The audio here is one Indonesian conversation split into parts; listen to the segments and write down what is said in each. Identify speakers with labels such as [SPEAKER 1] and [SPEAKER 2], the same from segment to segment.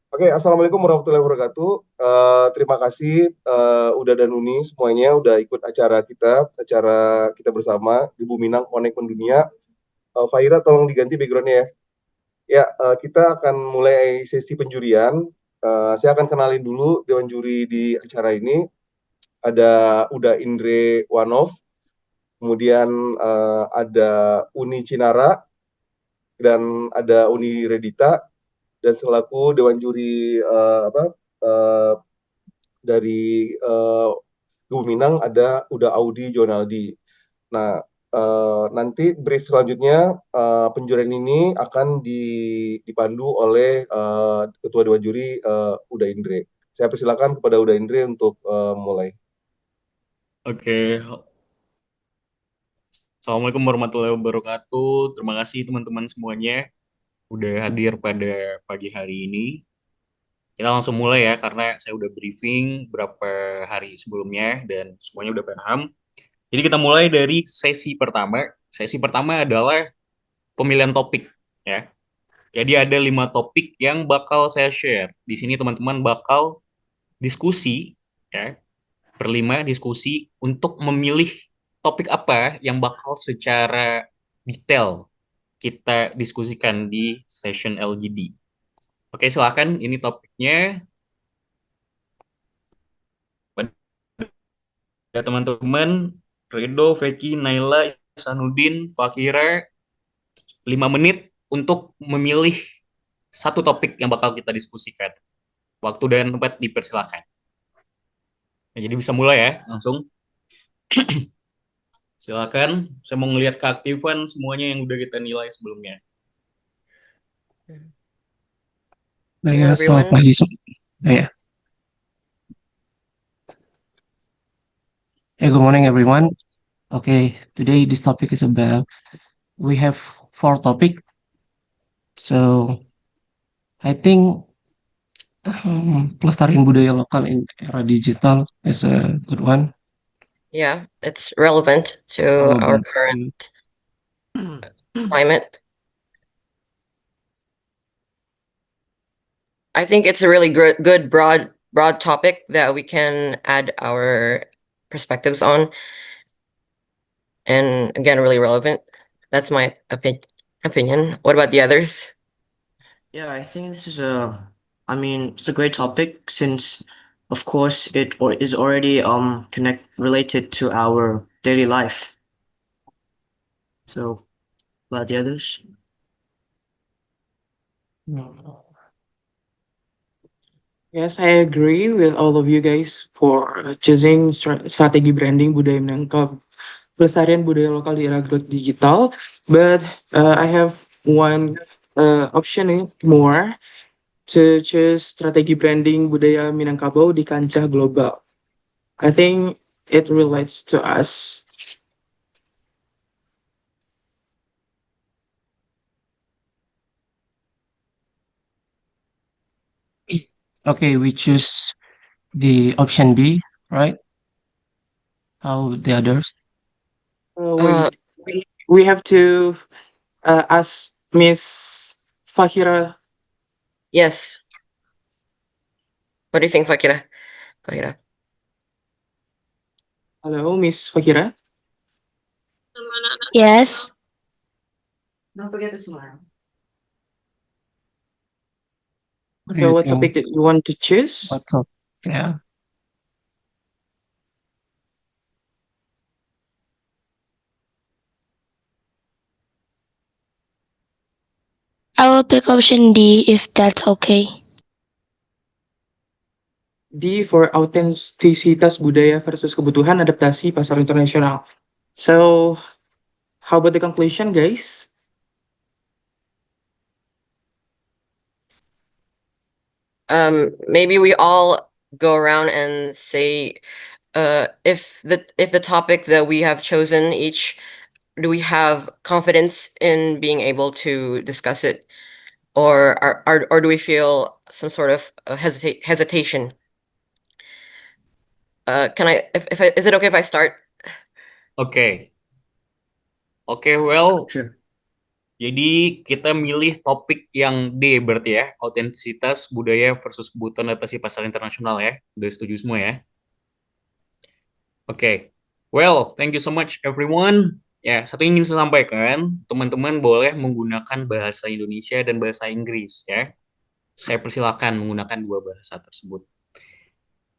[SPEAKER 1] Oke, Assalamualaikum warahmatullahi wabarakatuh. Terima kasih Uda dan Uni semuanya udah ikut acara kita bersama di Buminang Connect Mendunia. Faira tolong diganti backgroundnya ya. Ya, kita akan mulai sesi penjurian. Saya akan kenalin dulu dewan juri di acara ini. Ada Uda Indre Wanov, kemudian ada Uni Cinara, dan ada Uni Redita, dan selaku dewan juri dari Guminang ada udah Audi Jonaldi. Nah, nanti brief selanjutnya penjurian ini akan dipandu oleh Ketua Dewan Juri Uda Indre. Saya persilakan kepada Uda Indre untuk mulai.
[SPEAKER 2] Oke, Assalamualaikum warahmatullahi wabarakatuh. Terima kasih teman-teman semuanya udah hadir pada pagi hari ini. Kita langsung mulai ya, karena saya udah briefing berapa hari sebelumnya dan semuanya udah paham. Jadi kita mulai dari sesi pertama. Sesi pertama adalah pemilihan topik ya. Jadi ada 5 topik yang bakal saya share. Di sini teman-teman bakal diskusi ya, berlima diskusi untuk memilih topik apa yang bakal secara detail kita diskusikan di session LGD. Oke, silakan. Ini topiknya. Pada teman-teman, Redo, Veki, Naila, Sanudin, Fakira, 5 menit untuk memilih satu topik yang bakal kita diskusikan. Waktu dan tempat dipersilakan. Ya, jadi bisa mulai ya, langsung. Silakan. Saya mau ngelihat keaktifan semuanya yang udah kita nilai sebelumnya.
[SPEAKER 3] Hello
[SPEAKER 4] Ya, selamat
[SPEAKER 3] everyone.
[SPEAKER 4] pagi. Ya, good morning everyone. Okay, today this topic is about, we have 4 topic. So I think pelestarian budaya lokal in era digital is a good one.
[SPEAKER 3] Yeah, it's relevant to our
[SPEAKER 4] Relevant.
[SPEAKER 3] current climate. I think it's a really good broad topic that we can add our perspectives on, and again, really relevant. That's my opinion. What about the others?
[SPEAKER 5] Yeah, I think it's a great topic since, of course, is already connect related to our daily life. So, about the others?
[SPEAKER 2] Yes, I agree with all of you guys for choosing strategi branding budaya Minangkabau, pelestarian budaya lokal di era digital. But I have one option more to choose strategi branding budaya Minangkabau di kancah global. I think it relates to us.
[SPEAKER 4] Okay, we choose the option B, right? How the others?
[SPEAKER 3] Uh,
[SPEAKER 2] Wait, we have to ask Miss Fahira.
[SPEAKER 3] yes. What do you think, Fakira? Fakira.
[SPEAKER 2] Hello, Miss Fahira.
[SPEAKER 6] Yes.
[SPEAKER 5] Don't forget to smile.
[SPEAKER 4] What do
[SPEAKER 2] So,
[SPEAKER 4] you
[SPEAKER 2] what
[SPEAKER 4] think?
[SPEAKER 2] topic that you want to choose?
[SPEAKER 4] What's up? Yeah.
[SPEAKER 6] I will pick option D if that's okay.
[SPEAKER 2] D for autentisitas budaya versus kebutuhan adaptasi pasar internasional. So, how about the conclusion, guys?
[SPEAKER 3] Maybe we all go around and say, if the topic that we have chosen each, do we have confidence in being able to discuss it, or do we feel some sort of hesitation? Can I, if I, is it okay if I start?
[SPEAKER 2] Oke. Oke, well,
[SPEAKER 5] Sure.
[SPEAKER 2] Jadi kita milih topik yang D berarti ya, autentisitas budaya versus kebutuhan adaptasi pasar internasional ya. Udah setuju semua ya? Oke. Well, thank you so much everyone. Ya, satu yang ingin saya sampaikan, teman-teman boleh menggunakan bahasa Indonesia dan bahasa Inggris ya. Saya persilakan menggunakan dua bahasa tersebut.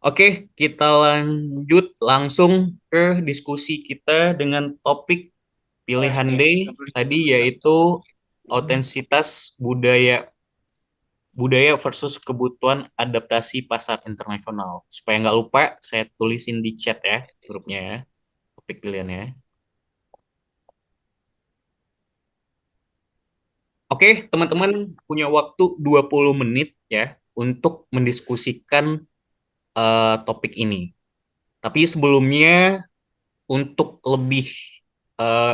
[SPEAKER 2] Oke, kita lanjut langsung ke diskusi kita dengan topik pilihan D tadi yaitu autentisitas budaya versus kebutuhan adaptasi pasar internasional. Supaya nggak lupa, saya tulisin di chat ya grupnya ya, topik pilihannya. Oke, teman-teman punya waktu 20 menit ya untuk mendiskusikan topik ini. Tapi sebelumnya untuk lebih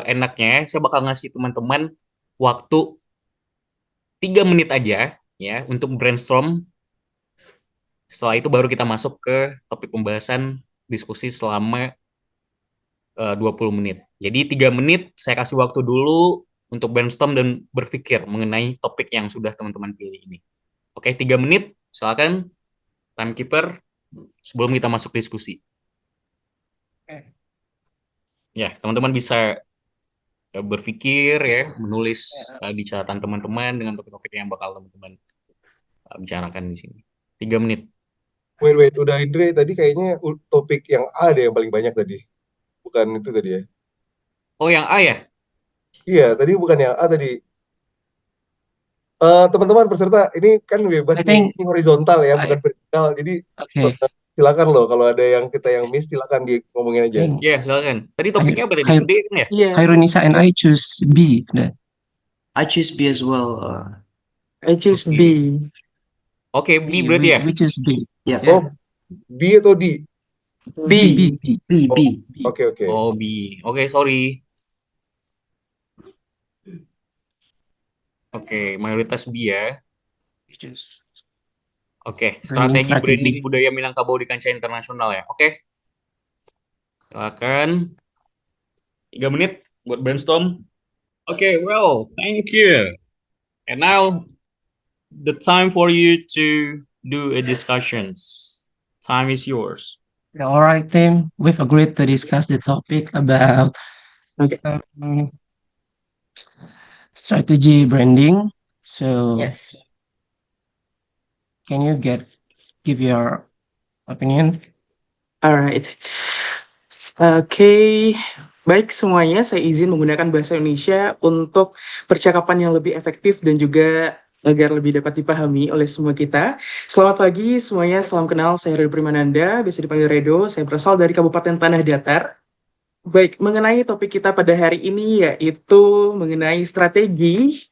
[SPEAKER 2] enaknya, saya bakal ngasih teman-teman waktu 3 menit aja ya untuk brainstorm. Setelah itu baru kita masuk ke topik pembahasan diskusi selama 20 menit. Jadi 3 menit saya kasih waktu dulu untuk brainstorm dan berpikir mengenai topik yang sudah teman-teman pilih ini. Oke, 3 menit. Silakan timekeeper sebelum kita masuk diskusi. Ya, teman-teman bisa berpikir ya, menulis di catatan teman-teman dengan topik-topik yang bakal teman-teman bicarakan di sini. 3 menit.
[SPEAKER 1] Wait, udah Indre tadi kayaknya topik yang A deh yang paling banyak tadi. Bukan itu tadi ya?
[SPEAKER 2] Oh, yang A ya?
[SPEAKER 1] Iya, tadi bukan yang A tadi. Teman-teman peserta, ini kan bebas
[SPEAKER 4] I
[SPEAKER 1] nih,
[SPEAKER 4] think
[SPEAKER 1] ini horizontal ya,
[SPEAKER 4] I
[SPEAKER 1] bukan vertikal. Jadi
[SPEAKER 4] okay.
[SPEAKER 1] silakan loh, kalau ada yang kita yang miss, silakan ngomongin
[SPEAKER 4] I
[SPEAKER 1] aja.
[SPEAKER 4] think
[SPEAKER 2] Ya, silakan. Tadi topiknya apa tadi? D kan ya?
[SPEAKER 5] Yeah,
[SPEAKER 4] Khairunisa and I choose B. Nah,
[SPEAKER 5] I choose B as well.
[SPEAKER 7] I choose
[SPEAKER 2] Oke.
[SPEAKER 7] B.
[SPEAKER 2] Oke, B
[SPEAKER 4] B,
[SPEAKER 2] berarti ya?
[SPEAKER 4] we choose B.
[SPEAKER 5] Yeah.
[SPEAKER 1] Oh, B atau D?
[SPEAKER 7] B.
[SPEAKER 4] B.
[SPEAKER 5] B, B.
[SPEAKER 1] Oke.
[SPEAKER 2] Oh, B. Oke, sorry. Oke, mayoritas B ya.
[SPEAKER 4] We choose
[SPEAKER 2] Oke,
[SPEAKER 4] branding
[SPEAKER 2] strategi branding
[SPEAKER 4] strategy.
[SPEAKER 2] budaya Minangkabau di kancah internasional ya. Oke, silakan. 3 menit buat brainstorm. Oke, well, thank you. And now the time for you to do a discussions. Time is yours.
[SPEAKER 4] All right, team. We've agreed to discuss the topic about strategy branding. So,
[SPEAKER 3] Yes.
[SPEAKER 4] can you give your opinion?
[SPEAKER 7] Alright. Oke, baik semuanya, saya izin menggunakan bahasa Indonesia untuk percakapan yang lebih efektif dan juga agar lebih dapat dipahami oleh semua kita. Selamat pagi semuanya, salam kenal, saya Redo Primananda, biasa dipanggil Redo, saya berasal dari Kabupaten Tanah Datar. Baik, mengenai topik kita pada hari ini yaitu mengenai strategi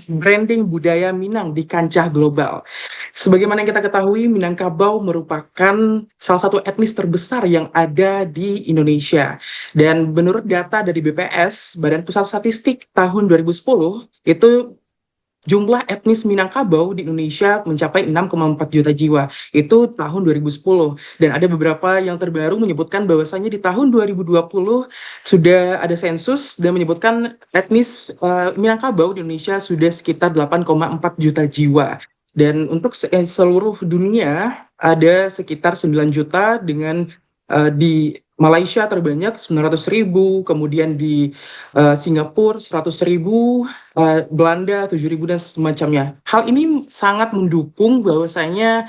[SPEAKER 7] branding budaya Minang di kancah global. Sebagaimana yang kita ketahui, Minangkabau merupakan salah satu etnis terbesar yang ada di Indonesia. Dan menurut data dari BPS, Badan Pusat Statistik tahun 2010, itu jumlah etnis Minangkabau di Indonesia mencapai 6,4 juta jiwa. Itu tahun 2010. Dan ada beberapa yang terbaru menyebutkan bahwasannya di tahun 2020 sudah ada sensus dan menyebutkan etnis Minangkabau di Indonesia sudah sekitar 8,4 juta jiwa. Dan untuk seluruh dunia ada sekitar 9 juta dengan di Malaysia terbanyak 900.000, kemudian di Singapura 100.000, Belanda 7.000 dan semacamnya. Hal ini sangat mendukung bahwasanya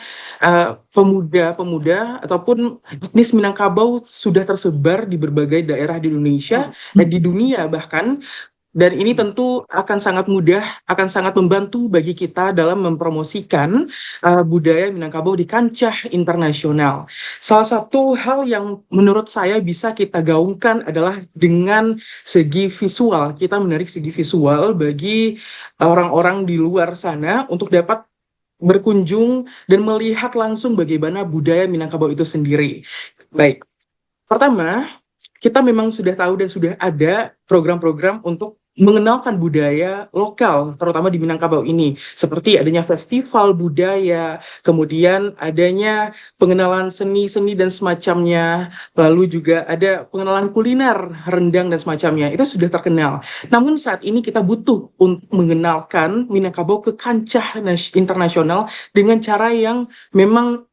[SPEAKER 7] pemuda-pemuda ataupun etnis Minangkabau sudah tersebar di berbagai daerah di Indonesia dan di dunia bahkan. Dan ini tentu akan sangat mudah, akan sangat membantu bagi kita dalam mempromosikan budaya Minangkabau di kancah internasional. Salah satu hal yang menurut saya bisa kita gaungkan adalah dengan segi visual. Kita menarik segi visual bagi orang-orang di luar sana untuk dapat berkunjung dan melihat langsung bagaimana budaya Minangkabau itu sendiri. Baik, pertama, kita memang sudah tahu dan sudah ada program-program untuk mengenalkan budaya lokal, terutama di Minangkabau ini, seperti adanya festival budaya, kemudian adanya pengenalan seni-seni dan semacamnya, lalu juga ada pengenalan kuliner, rendang dan semacamnya, itu sudah terkenal. Namun saat ini kita butuh untuk mengenalkan Minangkabau ke kancah internasional dengan cara yang memang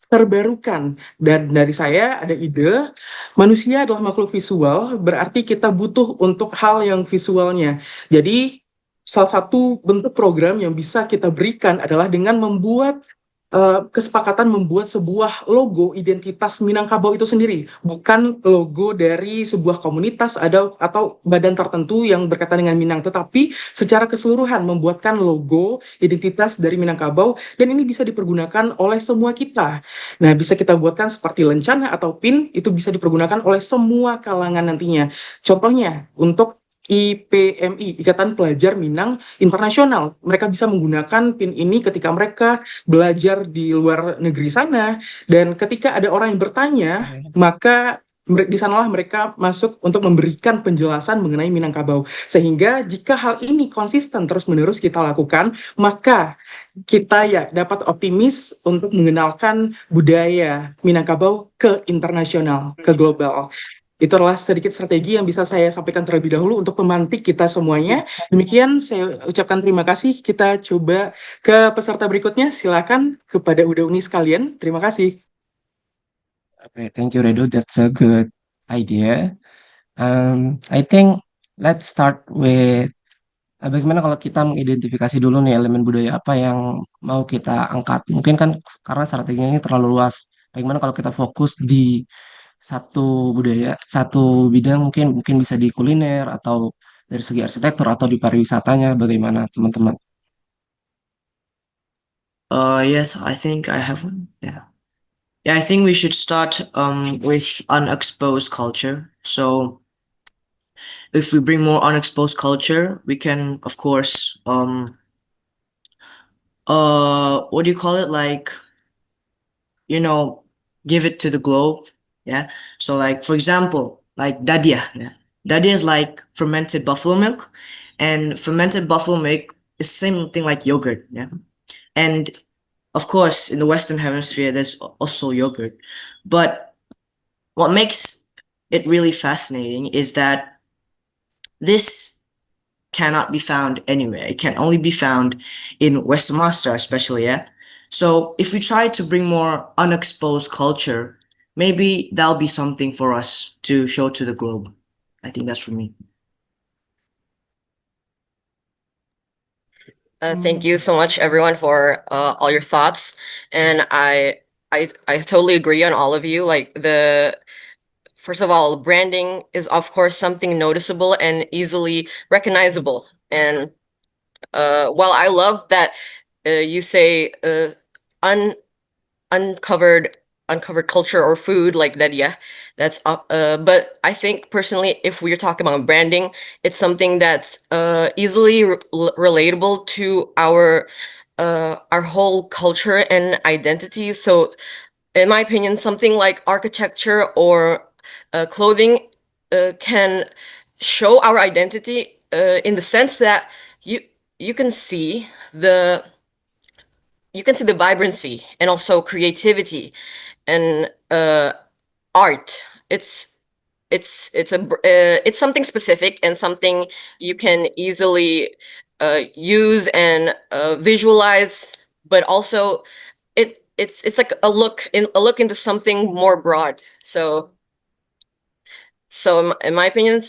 [SPEAKER 7] terbarukan. Dan dari saya ada ide, manusia adalah makhluk visual, berarti kita butuh untuk hal yang visualnya. Jadi salah satu bentuk program yang bisa kita berikan adalah dengan membuat kesepakatan membuat sebuah logo identitas Minangkabau itu sendiri, bukan logo dari sebuah komunitas atau badan tertentu yang berkaitan dengan Minang, tetapi secara keseluruhan membuatkan logo identitas dari Minangkabau, dan ini bisa dipergunakan oleh semua kita. Nah, bisa kita buatkan seperti lencana atau pin, itu bisa dipergunakan oleh semua kalangan nantinya. Contohnya, untuk IPMI, Ikatan Pelajar Minang Internasional. Mereka bisa menggunakan pin ini ketika mereka belajar di luar negeri sana, dan ketika ada orang yang bertanya, maka di sanalah mereka masuk untuk memberikan penjelasan mengenai Minangkabau. Sehingga jika hal ini konsisten terus-menerus kita lakukan, maka kita ya dapat optimis untuk mengenalkan budaya Minangkabau ke internasional, ke global. Itu adalah sedikit strategi yang bisa saya sampaikan terlebih dahulu untuk memantik kita semuanya. Demikian saya ucapkan terima kasih. Kita coba ke peserta berikutnya. Silakan kepada Uda Uni sekalian. Terima kasih.
[SPEAKER 4] Okay, thank you, Redo. That's a good idea. I think let's start with bagaimana kalau kita mengidentifikasi dulu nih elemen budaya apa yang mau kita angkat. Mungkin kan karena strateginya ini terlalu luas. Bagaimana kalau kita fokus di satu budaya, satu bidang, mungkin mungkin bisa di kuliner atau dari segi arsitektur atau di pariwisatanya, bagaimana teman-teman?
[SPEAKER 5] Yes, I think I have one. Yeah. Yeah, I think we should start with unexposed culture. So if we bring more unexposed culture, we can of course what do you call it? Like, you know, give it to the globe. Yeah. So like for example, like dadia. Yeah. Dadia is like fermented buffalo milk, and fermented buffalo milk is same thing like yogurt. Yeah. And of course, in the Western Hemisphere, there's also yogurt. But what makes it really fascinating is that this cannot be found anywhere. It can only be found in Western Master, especially, yeah? So if we try to bring more unexposed culture, maybe that'll be something for us to show to the globe. I think that's for me.
[SPEAKER 3] Thank you so much, everyone, for all your thoughts, and I totally agree on all of you. Like first of all, branding is of course something noticeable and easily recognizable. And while I love that you say un uncovered culture or food like that, yeah, that's but I think personally, if we're talking about branding, it's something that's easily relatable to our whole culture and identity. So in my opinion, something like architecture or clothing can show our identity in the sense that you you can see the vibrancy and also creativity and art. It's something specific and something you can easily use and visualize, but also it's like a look into something more broad. So in my opinion,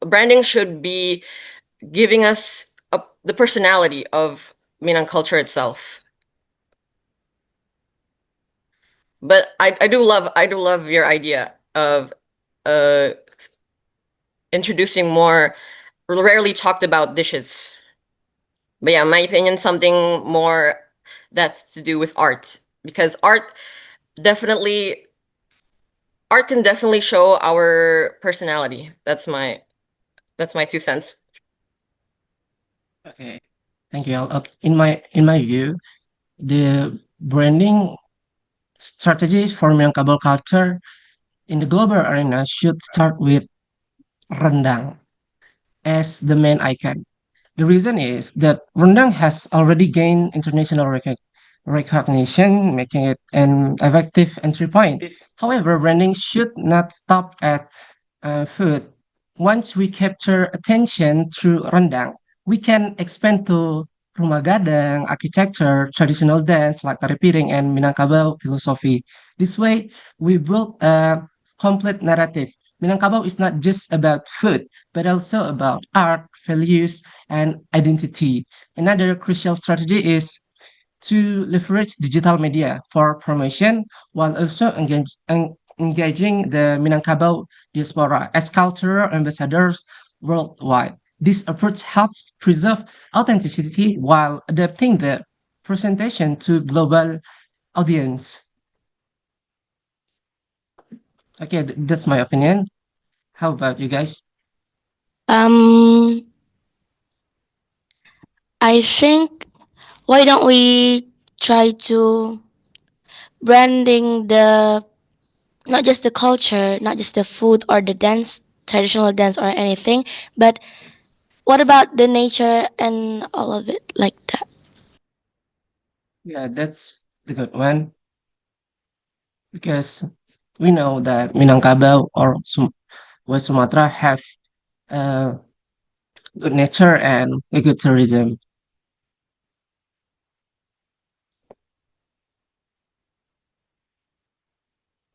[SPEAKER 3] branding should be giving us the personality of Minang culture itself. But I do love your idea of uh introducing more rarely talked about dishes. But yeah, in my opinion, something more that's to do with art, because art can definitely show our personality. That's my 2 cents.
[SPEAKER 4] Okay, thank you. In my view, the branding strategies for Minangkabau culture in the global arena should start with rendang. as the main icon. The reason is that rendang has already gained international recognition, making it an effective entry point. However, branding should not stop at food. Once we capture attention through rendang, we can expand to rumah gadang, architecture, traditional dance like tari piring, and Minangkabau philosophy. This way, we build a complete narrative. Minangkabau is not just about food, but also about art, values, and identity. Another crucial strategy is to leverage digital media for promotion while also engaging the Minangkabau diaspora as cultural ambassadors worldwide. This approach helps preserve authenticity while adapting the presentation to global audience. Okay, that's my opinion. How about you guys?
[SPEAKER 6] Um, I think why don't we try to branding the not just the culture, not just the food or the dance, traditional dance or anything, but what about the nature and all of it like that?
[SPEAKER 4] Yeah, that's the good one because we know that Minangkabau or West Sumatra have uh, good nature and a good tourism.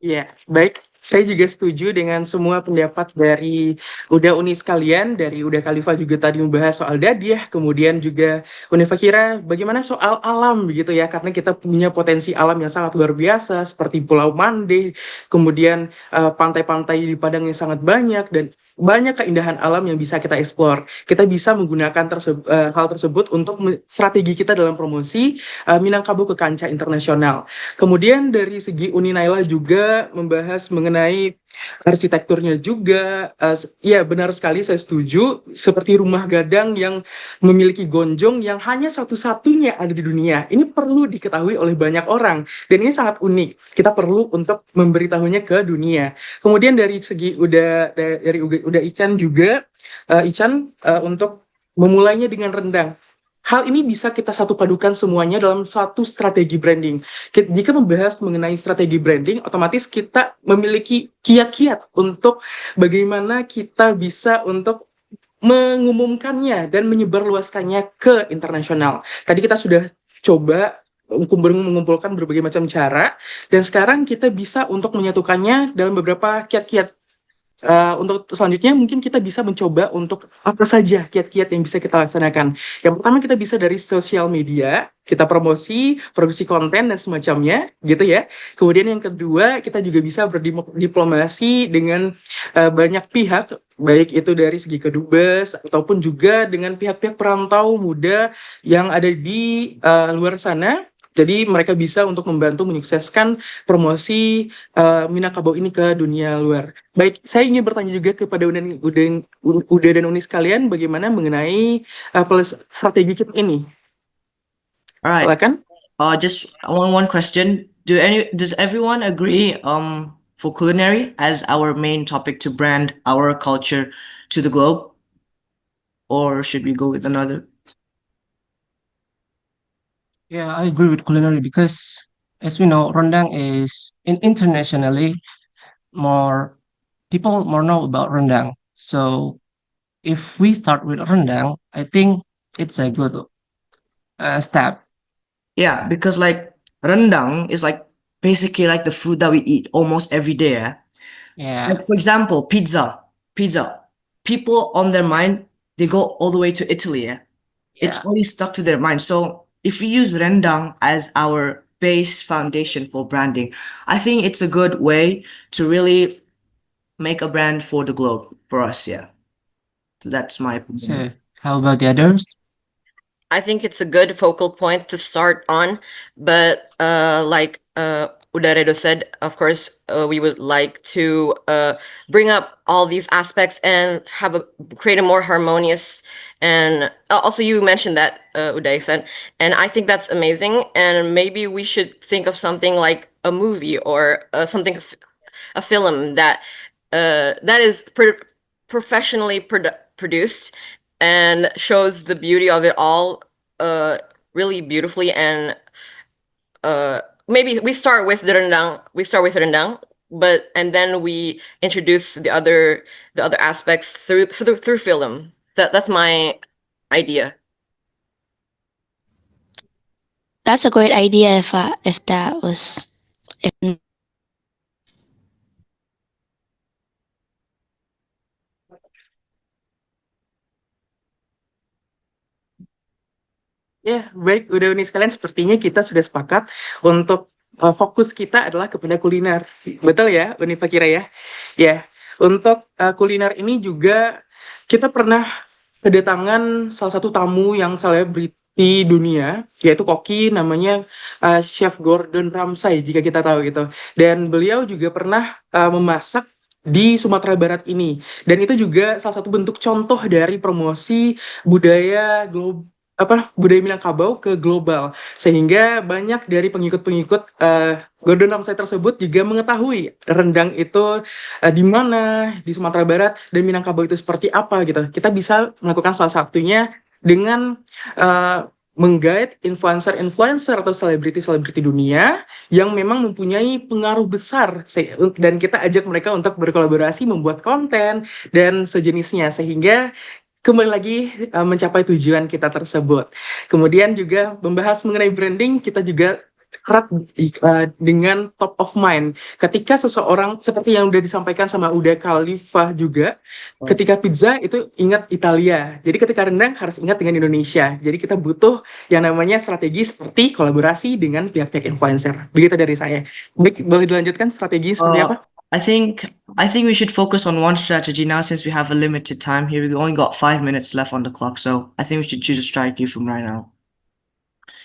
[SPEAKER 7] Ya, baik. Saya juga setuju dengan semua pendapat dari Uda Uni sekalian, dari Uda Khalifa juga tadi membahas soal Dadiah, kemudian juga Uni Fakira bagaimana soal alam begitu ya, karena kita punya potensi alam yang sangat luar biasa seperti Pulau Mande, kemudian pantai-pantai di Padang yang sangat banyak dan banyak keindahan alam yang bisa kita eksplor. Kita bisa menggunakan hal tersebut untuk strategi kita dalam promosi Minangkabau ke kancah internasional. Kemudian dari segi Uni Naila juga membahas mengenai arsitekturnya juga. Ya benar sekali saya setuju. Seperti rumah gadang yang memiliki gonjong yang hanya satu-satunya ada di dunia. Ini perlu diketahui oleh banyak orang. Dan ini sangat unik. Kita perlu untuk memberitahunya ke dunia. Kemudian dari segi udah Ican juga. Ican untuk memulainya dengan rendang. Hal ini bisa kita satu padukan semuanya dalam satu strategi branding. Jika membahas mengenai strategi branding, otomatis kita memiliki kiat-kiat untuk bagaimana kita bisa untuk mengumumkannya dan menyebarluaskannya ke internasional. Tadi kita sudah coba mengumpulkan berbagai macam cara, dan sekarang kita bisa untuk menyatukannya dalam beberapa kiat-kiat. Untuk selanjutnya mungkin kita bisa mencoba untuk apa saja kiat-kiat yang bisa kita laksanakan. Yang pertama kita bisa dari sosial media, kita promosi, produksi konten dan semacamnya, gitu ya. Kemudian yang kedua kita juga bisa berdiplomasi dengan banyak pihak, baik itu dari segi kedubes ataupun juga dengan pihak-pihak perantau muda yang ada di luar sana. Jadi mereka bisa untuk membantu menyukseskan promosi Minangkabau ini ke dunia luar. Baik, saya ingin bertanya juga kepada Uda dan Uni sekalian bagaimana mengenai strategi kita ini.
[SPEAKER 5] All right.
[SPEAKER 7] Silakan.
[SPEAKER 5] Just one question. Does everyone agree for culinary as our main topic to brand our culture to the globe? Or should we go with another?
[SPEAKER 4] Yeah, I agree with culinary because, as we know, rendang is internationally more people more know about rendang. So if we start with rendang, I think it's a good step.
[SPEAKER 5] Yeah, because like rendang is like basically like the food that we eat almost every day.
[SPEAKER 4] Yeah,
[SPEAKER 5] Like for example, pizza. People on their mind, they go all the way to Italy. It's
[SPEAKER 4] yeah.
[SPEAKER 5] already stuck to their mind. So if we use rendang as our base foundation for branding, I think it's a good way to really make a brand for the globe for us. Yeah. So that's my opinion.
[SPEAKER 4] So how about the others?
[SPEAKER 3] I think it's a good focal point to start on, but like Udaredo said, of course, we would like to bring up all these aspects and create a more harmonious. And also, you mentioned that Uday said, and I think that's amazing. And maybe we should think of something like a movie or a film that is professionally produced and shows the beauty of it all really beautifully. And maybe we start with rendang, but and then we introduce the other aspects through film. That's my idea.
[SPEAKER 6] That's a great idea if that was if
[SPEAKER 7] Ya, baik, udah Uni sekalian, sepertinya kita sudah sepakat untuk fokus kita adalah kepada kuliner. Betul ya, Uni Fakira ya? Ya, untuk kuliner ini juga kita pernah kedatangan salah satu tamu yang selebriti dunia, yaitu koki namanya Chef Gordon Ramsay, jika kita tahu gitu. Dan beliau juga pernah memasak di Sumatera Barat ini. Dan itu juga salah satu bentuk contoh dari promosi budaya budaya Minangkabau ke global, sehingga banyak dari pengikut-pengikut Gordon Ramsay tersebut juga mengetahui rendang itu di mana di Sumatera Barat dan Minangkabau itu seperti apa gitu. Kita bisa melakukan salah satunya dengan menggait influencer-influencer atau selebriti-selebriti dunia yang memang mempunyai pengaruh besar, dan kita ajak mereka untuk berkolaborasi membuat konten dan sejenisnya, sehingga kembali lagi mencapai tujuan kita tersebut. Kemudian juga membahas mengenai branding, kita juga erat dengan top of mind. Ketika seseorang, seperti yang udah disampaikan sama Uda Khalifah juga, ketika pizza itu ingat Italia. Jadi ketika rendang harus ingat dengan Indonesia. Jadi kita butuh yang namanya strategi seperti kolaborasi dengan pihak-pihak influencer. Begitu dari saya. Baik, boleh dilanjutkan strategi seperti apa?
[SPEAKER 5] I think we should focus on one strategy now since we have a limited time here. We only got 5 minutes left on the clock, so I think we should choose a strategy from right now.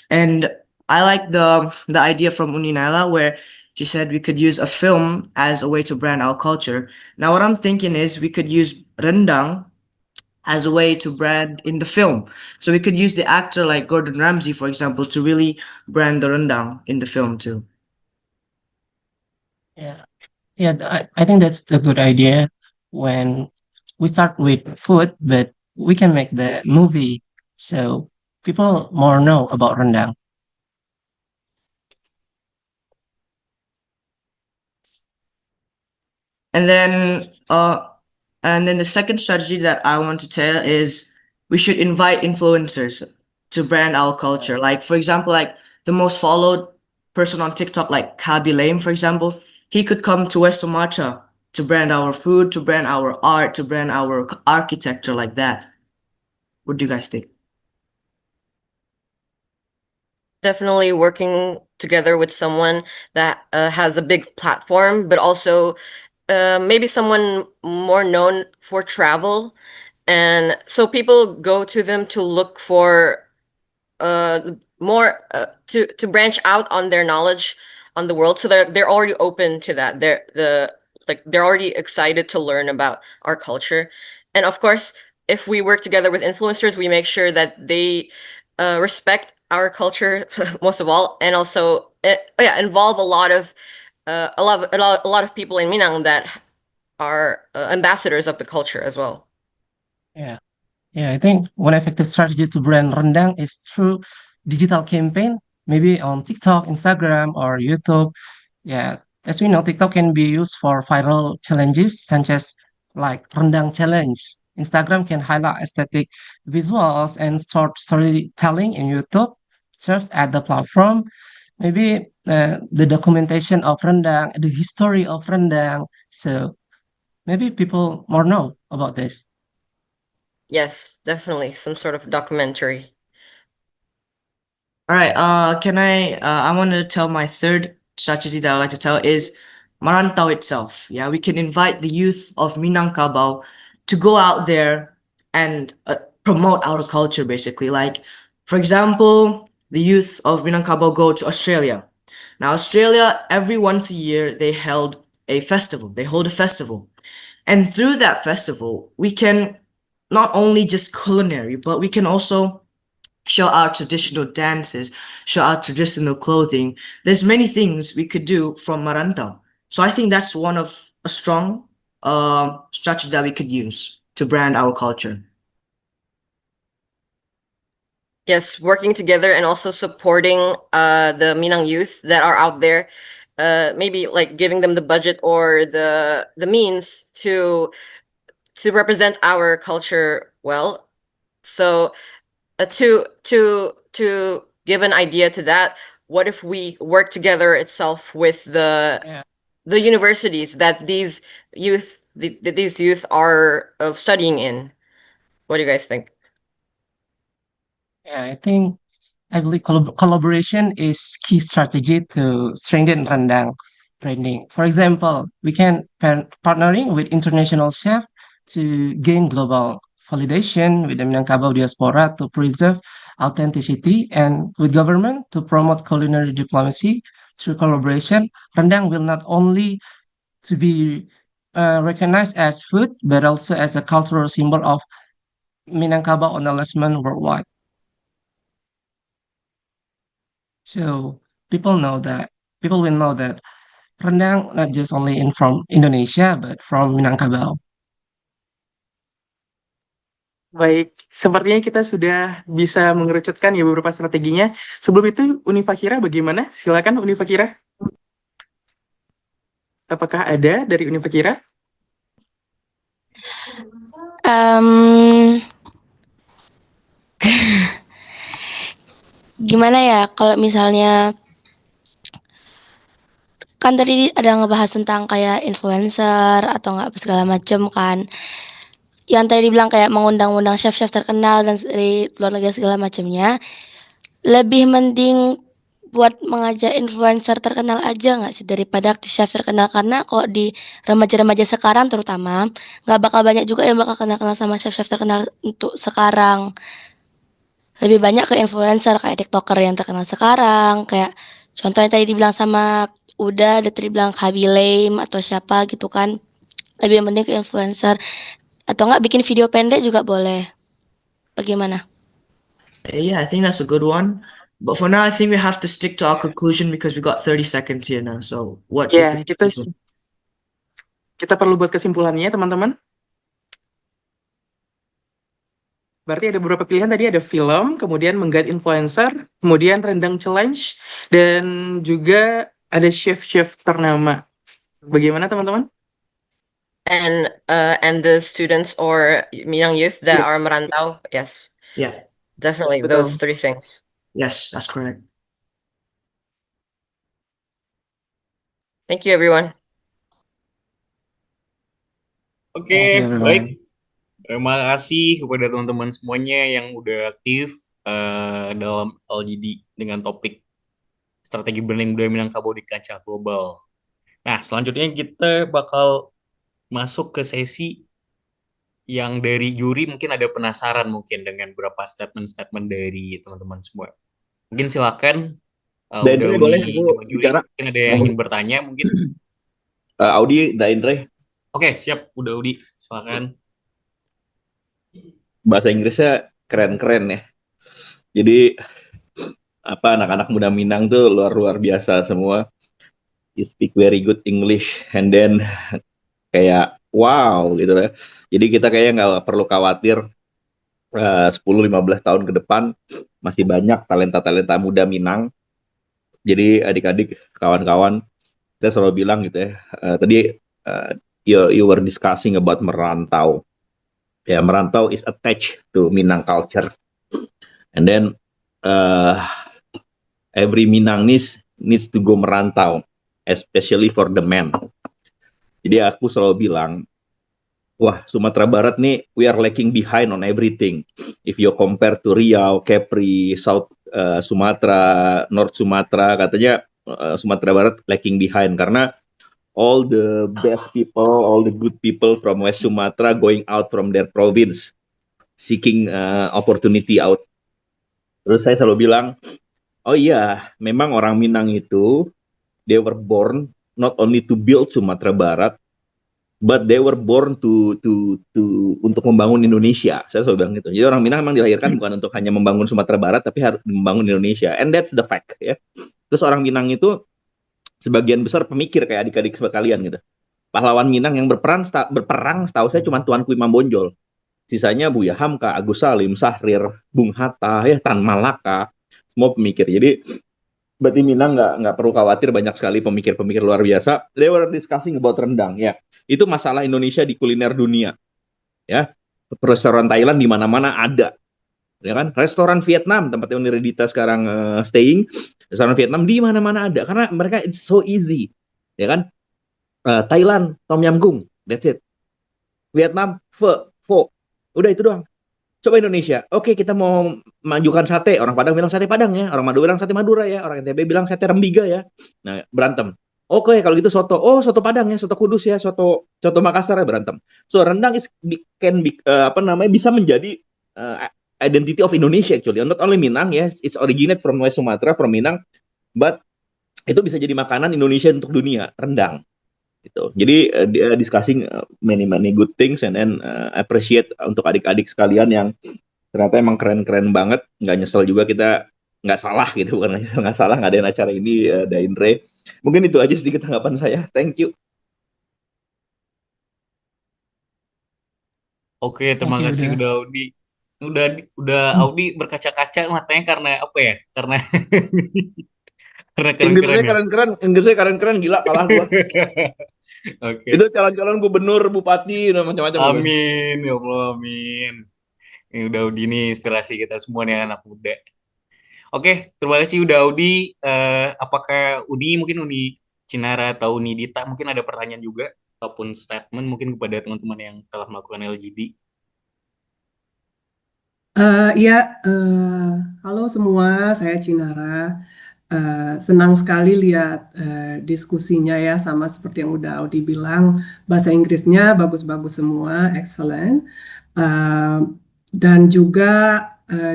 [SPEAKER 5] And I like the idea from Uninaila where she said we could use a film as a way to brand our culture. Now what I'm thinking is we could use rendang as a way to brand in the film. So we could use the actor like Gordon Ramsay, for example, to really brand the rendang in the film too.
[SPEAKER 4] Yeah, I think that's a good idea when we start with food, but we can make the movie so people more know about rendang.
[SPEAKER 5] And then the second strategy that I want to tell is we should invite influencers to brand our culture. Like for example, like the most followed person on TikTok, like Kabi Lame, for example, he could come to West Sumatra to brand our food, to brand our art, to brand our architecture, like that. What do you guys think?
[SPEAKER 3] Definitely working together with someone that has a big platform, but also maybe someone more known for travel. And so people go to them to look for more to branch out on their knowledge on the world. So they're already open to that. They're already excited to learn about our culture. And of course, if we work together with influencers, we make sure that they respect our culture most of all, and also involve a lot of people in Minang that are ambassadors of the culture as well.
[SPEAKER 4] Yeah, I think one effective strategy to brand rendang is through digital campaign, maybe on TikTok, Instagram, or YouTube. Yeah, as we know, TikTok can be used for viral challenges such as like rendang challenge. Instagram can highlight aesthetic visuals, and storytelling in YouTube serves as the platform. Maybe the documentation of rendang, the history of rendang. So maybe people more know about this.
[SPEAKER 3] Yes, definitely some sort of documentary.
[SPEAKER 5] All right, I want to tell my third strategy that I like to tell is Marantau itself. Yeah, we can invite the youth of Minangkabau to go out there and promote our culture, basically. Like, for example, the youth of Minangkabau go to Australia. Now, Australia, every once a year, they hold a festival. And through that festival, we can not only just culinary, but we can also show our traditional dances, show our traditional clothing. There's many things we could do from Marantau. So I think that's one of a strong strategy that we could use to brand our culture.
[SPEAKER 3] Yes, working together and also supporting the Minang youth that are out there. Maybe like giving them the budget or the means to represent our culture well. So to give an idea to that, what if we work together itself with
[SPEAKER 4] Yeah.
[SPEAKER 3] the universities that these youth are studying in? What do you guys think?
[SPEAKER 4] Yeah, I believe collaboration is key strategy to strengthen rendang branding. For example, we can partnering with international chef to gain global validation with the Minangkabau diaspora to preserve authenticity, and with government to promote culinary diplomacy through collaboration. Rendang will not only to be recognized as food, but also as a cultural symbol of Minangkabau acknowledgement worldwide. So people will know that rendang not just only in from Indonesia but from Minangkabau.
[SPEAKER 7] Baik, sepertinya kita sudah bisa mengerucutkan ya beberapa strateginya. Sebelum itu, Unifakira bagaimana? Silakan Unifakira. Apakah ada dari Unifakira?
[SPEAKER 6] Um, Gimana ya kalau misalnya kan tadi ada ngebahas tentang kayak influencer atau nggak segala macem kan. Yang tadi dibilang kayak mengundang-undang chef-chef terkenal dan dari luar negeri segala macamnya. Lebih mending buat mengajak influencer terkenal aja nggak sih daripada chef terkenal, karena kok di remaja-remaja sekarang terutama nggak bakal banyak juga yang bakal kenal-kenal sama chef-chef terkenal untuk sekarang. Lebih banyak ke influencer kayak tiktoker yang terkenal sekarang, kayak contohnya tadi dibilang sama Uda, ada tadi bilang Kabilame atau siapa gitu kan. Lebih mending ke influencer atau nggak bikin video pendek juga boleh. Bagaimana?
[SPEAKER 5] Yeah, I think that's a good one. But for now, I think we have to stick to our conclusion because we got 30 seconds here now. So what is
[SPEAKER 7] Ya,
[SPEAKER 5] the
[SPEAKER 7] kita
[SPEAKER 5] conclusion?
[SPEAKER 7] kita perlu buat kesimpulannya, teman-teman. Berarti ada beberapa pilihan tadi, ada film, kemudian menggait influencer, kemudian rendang challenge, dan juga ada chef-chef ternama. Bagaimana teman-teman?
[SPEAKER 3] And the students or Minang youth that
[SPEAKER 7] Yeah.
[SPEAKER 3] are merantau, yes,
[SPEAKER 5] Yeah.
[SPEAKER 3] definitely
[SPEAKER 7] Betul.
[SPEAKER 3] those three things.
[SPEAKER 5] Yes, that's correct.
[SPEAKER 3] Thank you, everyone.
[SPEAKER 2] Oke,
[SPEAKER 4] Thank you, everyone.
[SPEAKER 2] baik. Terima kasih kepada teman-teman semuanya yang udah aktif dalam LGD dengan topik strategi branding budaya Minangkabau di kancah global. Nah, selanjutnya kita bakal masuk ke sesi yang dari juri mungkin ada penasaran mungkin dengan beberapa statement-statement dari teman-teman semua. Mungkin silakan
[SPEAKER 8] Daindre
[SPEAKER 2] udah
[SPEAKER 8] boleh
[SPEAKER 2] di
[SPEAKER 8] aku
[SPEAKER 2] lima juri,
[SPEAKER 8] bicara?
[SPEAKER 2] mungkin ada yang ingin bertanya mungkin.
[SPEAKER 8] Audi, Daindre,
[SPEAKER 2] Oke, siap, udah Udi, silakan.
[SPEAKER 8] bahasa Inggrisnya keren-keren ya. Jadi apa anak-anak muda Minang tuh luar biasa semua. You speak very good English and then kayak wow gitu ya. Jadi kita kayaknya nggak perlu khawatir 10-15 tahun ke depan masih banyak talenta-talenta muda Minang. Jadi adik-adik, kawan-kawan, saya selalu bilang gitu ya. Tadi you were discussing about merantau. Ya, merantau is attached to Minang culture. And then every Minang needs to go merantau, especially for the men. Jadi aku selalu bilang, wah, Sumatera Barat nih, we are lacking behind on everything. If you compare to Riau, Kepri, South Sumatra, North Sumatra, katanya Sumatera Barat lacking behind karena all the best people, all the good people from West Sumatra going out from their province, seeking opportunity out. Terus saya selalu bilang, oh iya, memang orang Minang itu, they were born not only to build Sumatera Barat, but they were born to untuk membangun Indonesia. Saya selalu bilang gitu. Jadi orang Minang memang dilahirkan bukan untuk hanya membangun Sumatera Barat, tapi harus membangun Indonesia. And that's the fact ya. Terus orang Minang itu sebagian besar pemikir kayak adik-adik sekalian gitu. Pahlawan Minang yang berperang setahu saya cuma Tuanku Imam Bonjol. Sisanya Buya Hamka, Agus Salim, Syahrir, Bung Hatta, ya Tan Malaka, semua pemikir. Jadi berarti Minang nggak perlu khawatir, banyak sekali pemikir-pemikir luar biasa. They were discussing about rendang, ya. Itu masalah Indonesia di kuliner dunia, ya. Restoran Thailand di mana-mana ada, ya kan? Restoran Vietnam tempatnya Uniredita sekarang staying, restoran Vietnam di mana-mana ada karena mereka it's so easy, ya kan? Thailand Tom Yam Goong, that's it. Vietnam pho, udah itu doang. Coba Indonesia, oke kita mau majukan sate, orang Padang bilang sate Padang ya, orang Madura bilang sate Madura ya, orang NTB bilang sate Rembiga ya. Nah, berantem. Oke, kalau gitu soto. Oh, soto Padang ya, soto Kudus ya, soto Makassar ya, berantem. So, rendang bisa menjadi identity of Indonesia actually. Not only Minang ya, it's originate from West Sumatra, from Minang, but itu bisa jadi makanan Indonesia untuk dunia, rendang. Gitu. Jadi dia discussing many good things and then appreciate untuk adik-adik sekalian yang ternyata emang keren-keren banget, nggak nyesel juga kita nggak salah gitu, bukan nggak salah ngadain acara ini, Daindre. Mungkin itu aja sedikit tanggapan saya. Thank you.
[SPEAKER 2] Oke, terima
[SPEAKER 4] Thank you,
[SPEAKER 2] kasih
[SPEAKER 4] udah.
[SPEAKER 2] udah Audi. Udah Audi berkaca-kaca matanya karena apa ya? Karena karena keren-keren ya.
[SPEAKER 8] Inggrisnya keren-keren, gila kalah gua.
[SPEAKER 2] Oke.
[SPEAKER 8] Itu calon-calon gubernur, bupati, macam-macam.
[SPEAKER 2] Amin, ya Allah, amin. Ini udah Audi nih inspirasi kita semua nih anak muda. Oke, terima kasih udah Audi. Apakah mungkin Uni Cinara atau Uni Dita mungkin ada pertanyaan juga ataupun statement mungkin kepada teman-teman yang telah melakukan LGD?
[SPEAKER 9] Halo semua, saya Cinara. Senang sekali lihat diskusinya ya, sama seperti yang udah Audi bilang, bahasa Inggrisnya bagus-bagus semua, excellent. Dan juga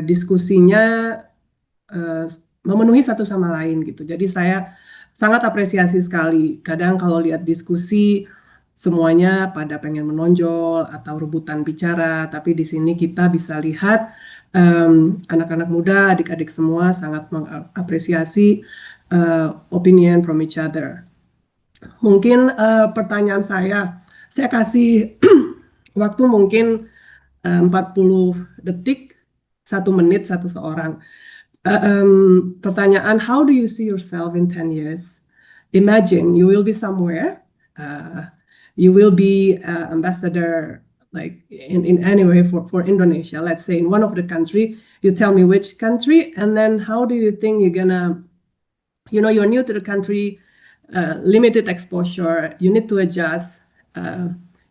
[SPEAKER 9] diskusinya memenuhi satu sama lain gitu. Jadi saya sangat apresiasi sekali. Kadang kalau lihat diskusi semuanya pada pengen menonjol atau rebutan bicara, tapi di sini kita bisa lihat anak-anak muda, adik-adik semua sangat mengapresiasi opinion from each other. Mungkin pertanyaan saya kasih waktu mungkin 40 detik, 1 menit satu seorang. Pertanyaan, how do you see yourself in 10 years? Imagine you will be somewhere, you will be ambassador like in any way for Indonesia, let's say in one of the country, you tell me which country, and then how do you think you're gonna, you're new to the country, limited exposure, you need to adjust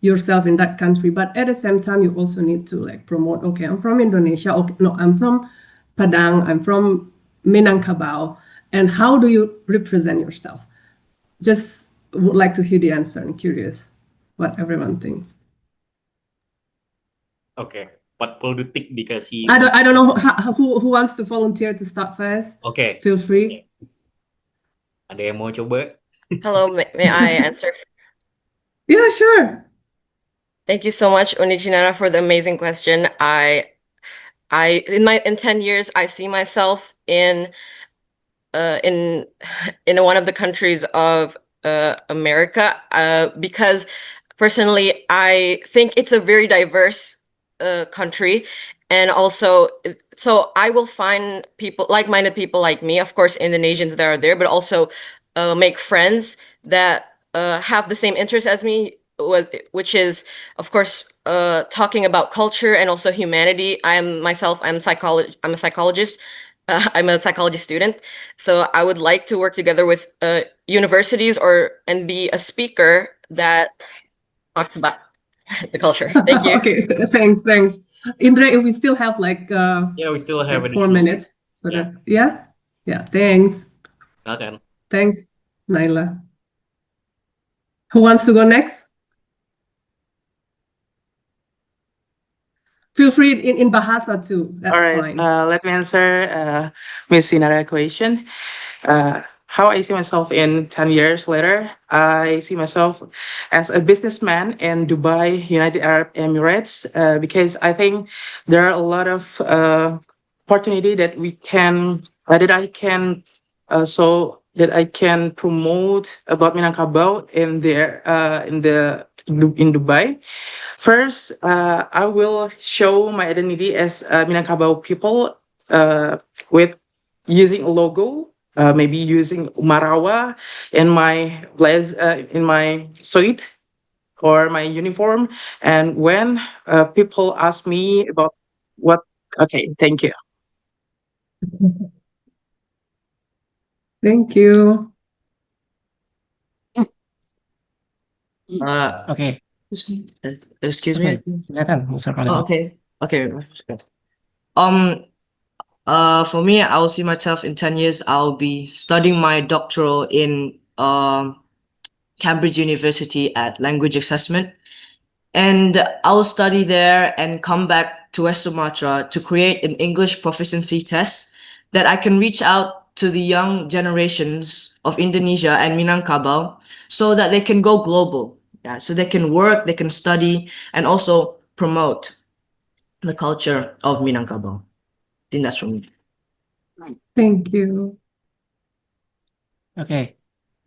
[SPEAKER 9] yourself in that country, but at the same time you also need to like promote, okay, I'm from Indonesia, okay, no, I'm from Padang, I'm from Minangkabau, and how do you represent yourself? Just would like to hear the answer. I'm curious what everyone thinks.
[SPEAKER 2] Oke, 40 detik dikasih.
[SPEAKER 9] I don't know who wants to volunteer to start first.
[SPEAKER 2] Oke.
[SPEAKER 9] Feel free.
[SPEAKER 2] Ada yang mau coba?
[SPEAKER 3] Hello, may I answer?
[SPEAKER 9] Yeah, sure.
[SPEAKER 3] Thank you so much, Uni Cinara, for the amazing question. In 10 years, I see myself in one of the countries of America, because personally, I think it's a very diverse country, and also, so I will find people, like-minded people like me, of course, Indonesians that are there, but also make friends that have the same interests as me, which is, of course, talking about culture and also humanity. I'm a psychologist. I'm a psychology student, so I would like to work together with universities and be a speaker that talks about the culture. Thank you.
[SPEAKER 9] Okay, thanks. Indra, we still have like
[SPEAKER 2] we still have
[SPEAKER 9] 4 minutes. So yeah, thanks.
[SPEAKER 2] Okay.
[SPEAKER 9] Thanks, Naila. Who wants to go next? Feel free in Bahasa too. That's
[SPEAKER 7] All right,
[SPEAKER 9] fine.
[SPEAKER 7] let me answer Miss Sinara question. How I see myself in 10 years later, I see myself as a businessman in Dubai, United Arab Emirates, because I think there are a lot of opportunity that I can show that I can promote about Minangkabau in Dubai. First, I will show my identity as Minangkabau people with using a logo, maybe using Marawa in my in my suit or my uniform. And when people ask me about what, okay, thank you.
[SPEAKER 9] Thank you.
[SPEAKER 4] Oke,
[SPEAKER 5] Excuse me.
[SPEAKER 4] oke, silakan, Mr. Khalid.
[SPEAKER 5] Oh, okay. For me, I will see myself in 10 years. I'll be studying my doctoral in Cambridge University at language assessment. And I'll study there and come back to West Sumatra to create an English proficiency test that I can reach out to the young generations of Indonesia and Minangkabau so that they can go global. Yeah, so they can work, they can study, and also promote the culture of Minangkabau. I think that's from me.
[SPEAKER 9] Thank you.
[SPEAKER 4] Okay,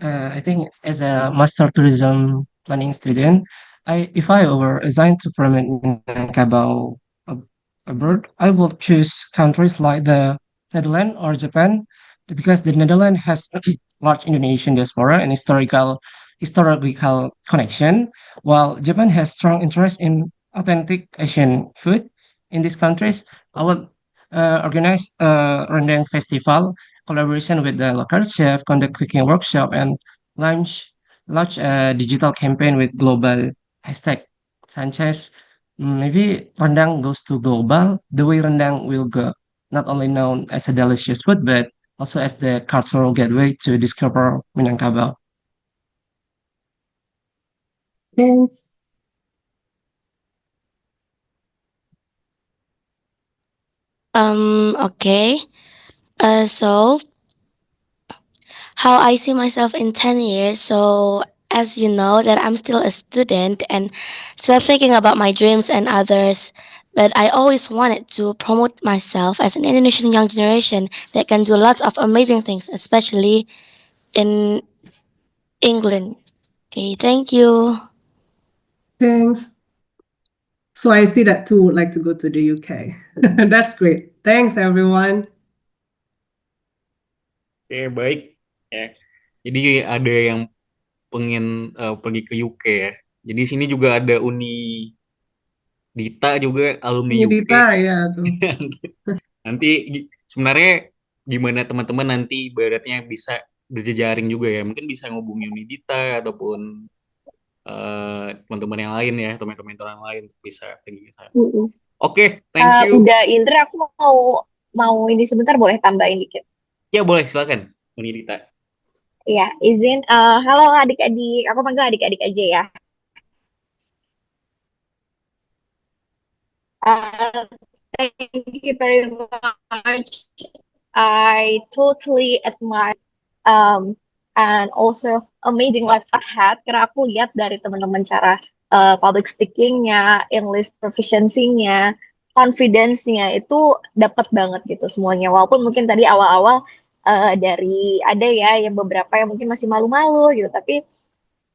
[SPEAKER 4] I think as a master tourism planning student, if I were assigned to promote Minangkabau abroad, I will choose countries like the Netherlands or Japan because the Netherlands has a large Indonesian diaspora and historical connection, while Japan has strong interest in authentic Asian food. In these countries, I would organize a rendang festival collaboration with the local chef, conduct cooking workshop, and launch launch a digital campaign with global hashtag Sanchez. Maybe rendang goes to global. The way rendang will go, not only known as a delicious food, but also as the cultural gateway to discover Minangkabau.
[SPEAKER 9] Thanks.
[SPEAKER 6] Okay. So how I see myself in 10 years. So as you know that I'm still a student and still thinking about my dreams and others, but I always wanted to promote myself as an Indonesian young generation that can do lots of amazing things, especially in England. Okay, thank you.
[SPEAKER 9] Thanks. So I see that too would like to go to the UK. That's great. Thanks, everyone.
[SPEAKER 2] Oke, baik. Ya. Jadi ada yang pengen pergi ke UK ya. Jadi sini juga ada Uni Dita juga alumni UK.
[SPEAKER 9] Dita, ya tuh.
[SPEAKER 2] Nanti sebenarnya gimana teman-teman nanti ibaratnya bisa berjejaring juga ya. Mungkin bisa ngubungi Uni Dita ataupun teman-teman yang lain ya, teman-teman yang lain bisa pergi ke sana. Oke, thank you.
[SPEAKER 10] Udah Indra, aku mau ini sebentar, boleh tambahin dikit?
[SPEAKER 2] Ya boleh, silakan Uni Dita.
[SPEAKER 10] Iya, izin. Halo adik-adik, aku panggil adik-adik aja ya. Thank you very much. I totally admire and also amazing life ahead karena aku lihat dari teman-teman cara public speaking-nya, English proficiency-nya, confidence-nya itu dapat banget gitu semuanya. Walaupun mungkin tadi awal-awal dari ada ya yang beberapa yang mungkin masih malu-malu gitu, tapi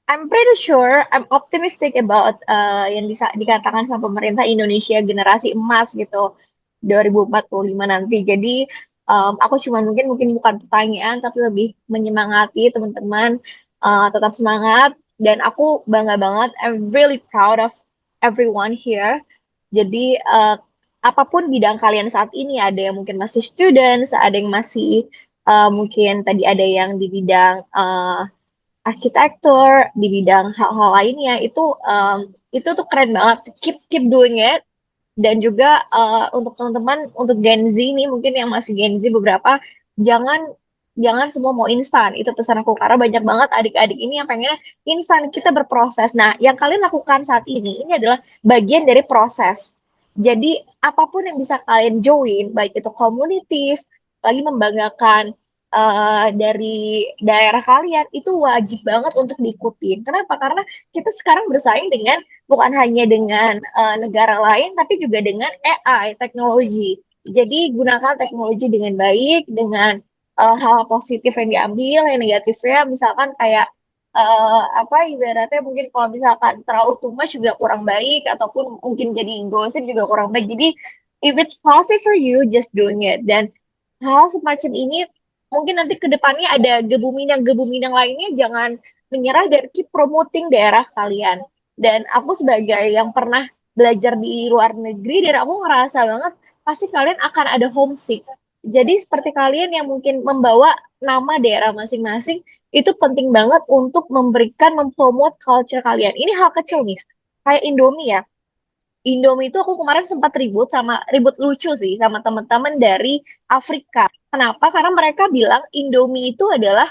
[SPEAKER 10] I'm pretty sure, I'm optimistic about yang dikatakan sama pemerintah Indonesia generasi emas gitu 2045 nanti. Jadi aku cuma mungkin bukan pertanyaan tapi lebih menyemangati teman-teman tetap semangat dan aku bangga banget. I'm really proud of everyone here. Jadi apapun bidang kalian saat ini, ada yang mungkin masih students, ada yang masih mungkin tadi ada yang di bidang arsitektur, di bidang hal-hal lainnya, itu tuh keren banget. Keep doing it. Dan juga untuk teman-teman, untuk Gen Z nih, mungkin yang masih Gen Z beberapa, jangan semua mau instan. Itu pesan aku, karena banyak banget adik-adik ini yang pengennya instan, kita berproses. Nah, yang kalian lakukan saat ini adalah bagian dari proses. Jadi, apapun yang bisa kalian join, baik itu communities, lagi membanggakan dari daerah kalian, itu wajib banget untuk diikutin. Kenapa? Karena kita sekarang bersaing dengan bukan hanya dengan negara lain, tapi juga dengan AI, teknologi. Jadi gunakan teknologi dengan baik, dengan hal positif yang diambil, yang negatifnya misalkan kayak apa ibaratnya mungkin kalau misalkan terlalu too much juga kurang baik ataupun mungkin jadi gosip juga kurang baik. Jadi if it's positive for you, just doing it. Dan hal semacam ini mungkin nanti ke depannya ada gebu minang lainnya, jangan menyerah dan keep promoting daerah kalian. Dan aku sebagai yang pernah belajar di luar negeri dan aku ngerasa banget pasti kalian akan ada homesick. Jadi seperti kalian yang mungkin membawa nama daerah masing-masing itu penting banget untuk memberikan mempromot culture kalian. Ini hal kecil nih, kayak Indomie ya. Indomie itu aku kemarin sempat ribut lucu sih sama teman-teman dari Afrika. Kenapa? Karena mereka bilang Indomie itu adalah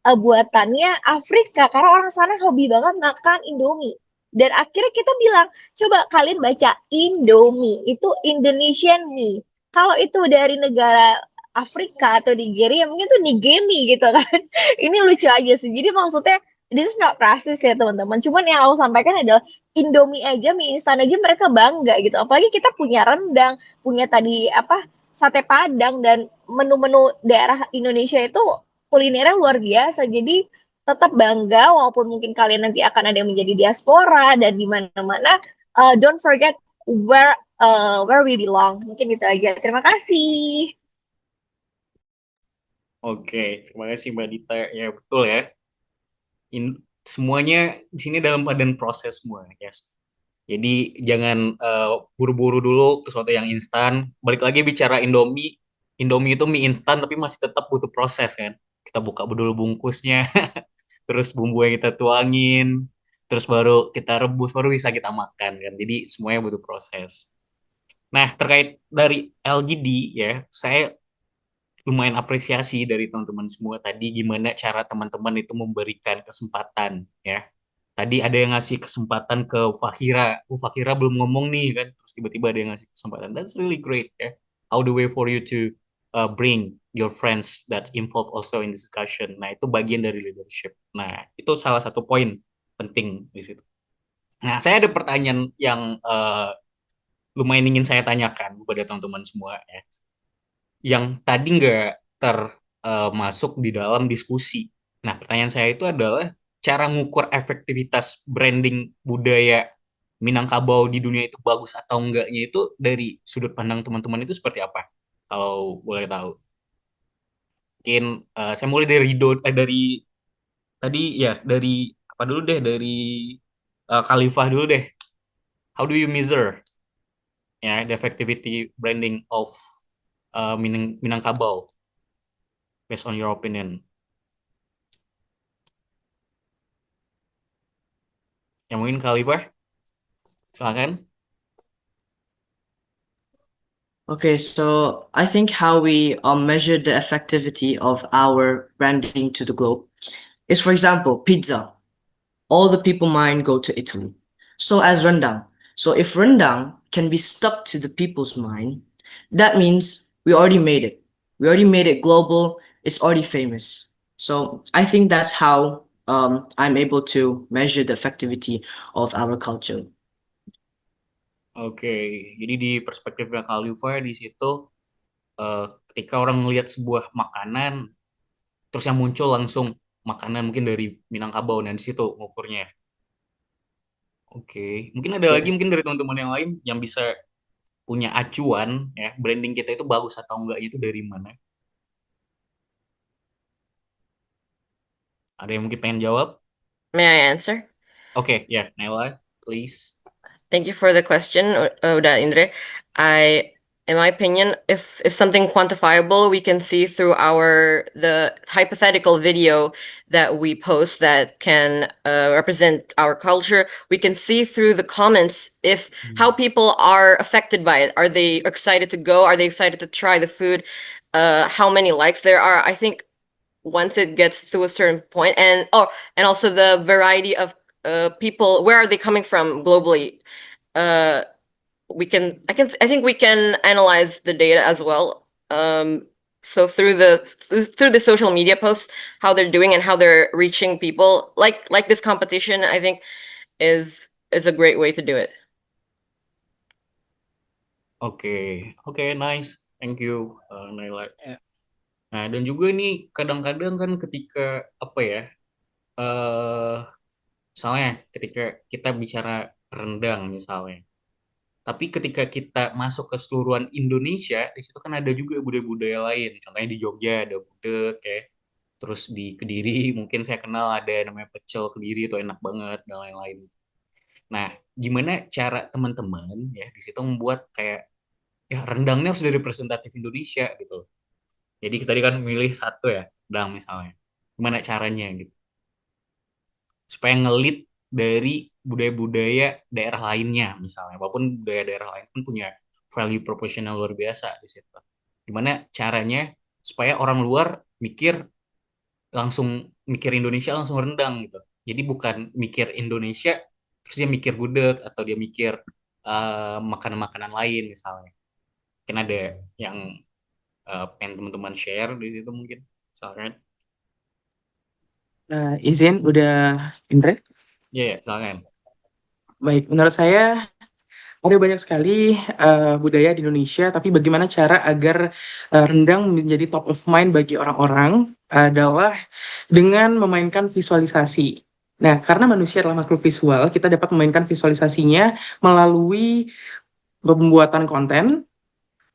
[SPEAKER 10] buatannya Afrika karena orang sana hobi banget makan Indomie. Dan akhirnya kita bilang, coba kalian baca Indomie, itu Indonesian mie. Kalau itu dari negara Afrika atau Nigeria, mungkin itu Nigemi gitu kan. Ini lucu aja sih. Jadi maksudnya, this is not racist ya teman-teman. Cuman yang aku sampaikan adalah Indomie aja, mie instan aja mereka bangga gitu. Apalagi kita punya rendang, punya tadi apa sate Padang dan menu-menu daerah Indonesia itu kulinernya luar biasa. Jadi tetap bangga walaupun mungkin kalian nanti akan ada yang menjadi diaspora dan di mana-mana. Don't forget where we belong. Mungkin itu aja. Terima kasih.
[SPEAKER 2] Oke, terima kasih Mbak Dita. Ya betul ya. Semuanya di sini dalam badan proses semua, yes. Jadi jangan buru-buru dulu ke sesuatu yang instan. Balik lagi bicara Indomie. Indomie itu mie instan tapi masih tetap butuh proses kan. Kita buka dulu bungkusnya, terus bumbu yang kita tuangin, terus baru kita rebus, baru bisa kita makan kan. Jadi semuanya butuh proses. Nah, terkait dari LGD ya, saya lumayan apresiasi dari teman-teman semua tadi gimana cara teman-teman itu memberikan kesempatan ya. Tadi ada yang ngasih kesempatan ke Fakira. Fakira belum ngomong nih kan, terus tiba-tiba ada yang ngasih kesempatan. That's really great ya. How the way for you to bring your friends that involved also in discussion. Nah, itu bagian dari leadership. Nah, itu salah satu poin penting di situ. Nah, saya ada pertanyaan yang lumayan ingin saya tanyakan kepada teman-teman semua ya. Yang tadi nggak termasuk di dalam diskusi. Nah, pertanyaan saya itu adalah cara ngukur efektivitas branding budaya Minangkabau di dunia itu bagus atau enggaknya itu dari sudut pandang teman-teman itu seperti apa? Kalau boleh tahu. Mungkin saya mulai dari dari tadi ya dari apa dulu deh dari Khalifah dulu deh. How do you measure ya the effectivity branding of Minangkabau based on your opinion? Yang mungkin Khalifah, silakan.
[SPEAKER 5] Okay, so I think how we measure the effectivity of our branding to the globe is, for example, pizza. All the people mind go to Italy. So as rendang. So if rendang can be stuck to the people's mind, that means we already made it. We already made it global. It's already famous. So I think that's how I'm able to measure the effectivity of our culture.
[SPEAKER 2] Oke, jadi di perspektifnya Khalifah di situ ketika orang melihat sebuah makanan, terus yang muncul langsung makanan mungkin dari Minangkabau, dan di situ ngukurnya. Oke, mungkin ada lagi
[SPEAKER 5] Yes.
[SPEAKER 2] mungkin dari teman-teman yang lain yang bisa punya acuan ya branding kita itu bagus atau enggaknya itu dari mana? Ada yang mungkin pengen jawab?
[SPEAKER 3] May I answer?
[SPEAKER 2] Oke, ya, Nela, please.
[SPEAKER 3] Thank you for the question, Uda Indre. In my opinion, if something quantifiable, we can see through the hypothetical video that we post that can represent our culture. We can see through the comments if how people are affected by it. Are they excited to go? Are they excited to try the food? How many likes there are? I think once it gets to a certain point, and also the variety of people, where are they coming from globally? I think we can analyze the data as well. So through the social media posts, how they're doing and how they're reaching people, like this competition, I think is a great way to do it.
[SPEAKER 2] Oke, nice. Thank you, Naila.
[SPEAKER 4] Ya.
[SPEAKER 2] Nah, dan juga nih kadang-kadang kan ketika apa ya, eh misalnya ketika kita bicara rendang misalnya, tapi ketika kita masuk ke seluruhan Indonesia, di situ kan ada juga budaya-budaya lain. Contohnya di Jogja ada gudeg ya. Terus di Kediri mungkin saya kenal ada namanya pecel Kediri itu enak banget dan lain-lain. Nah, gimana cara teman-teman ya di situ membuat kayak ya rendangnya harus dari representatif Indonesia gitu. Jadi kita tadi kan milih satu ya, rendang misalnya. Gimana caranya gitu supaya ngelit dari budaya-budaya daerah lainnya misalnya. Walaupun budaya daerah lain pun punya value proportional luar biasa di situ. Gimana caranya supaya orang luar mikir langsung mikir Indonesia langsung rendang gitu. Jadi bukan mikir Indonesia terus dia mikir gudeg atau dia mikir makanan-makanan lain misalnya. Mungkin ada yang pengen teman-teman share di situ mungkin. Misalkan.
[SPEAKER 7] Izin, udah Indra?
[SPEAKER 2] Iya, ya, silakan.
[SPEAKER 7] Baik, menurut saya ada banyak sekali budaya di Indonesia, tapi bagaimana cara agar rendang menjadi top of mind bagi orang-orang adalah dengan memainkan visualisasi. Nah, karena manusia adalah makhluk visual, kita dapat memainkan visualisasinya melalui pembuatan konten.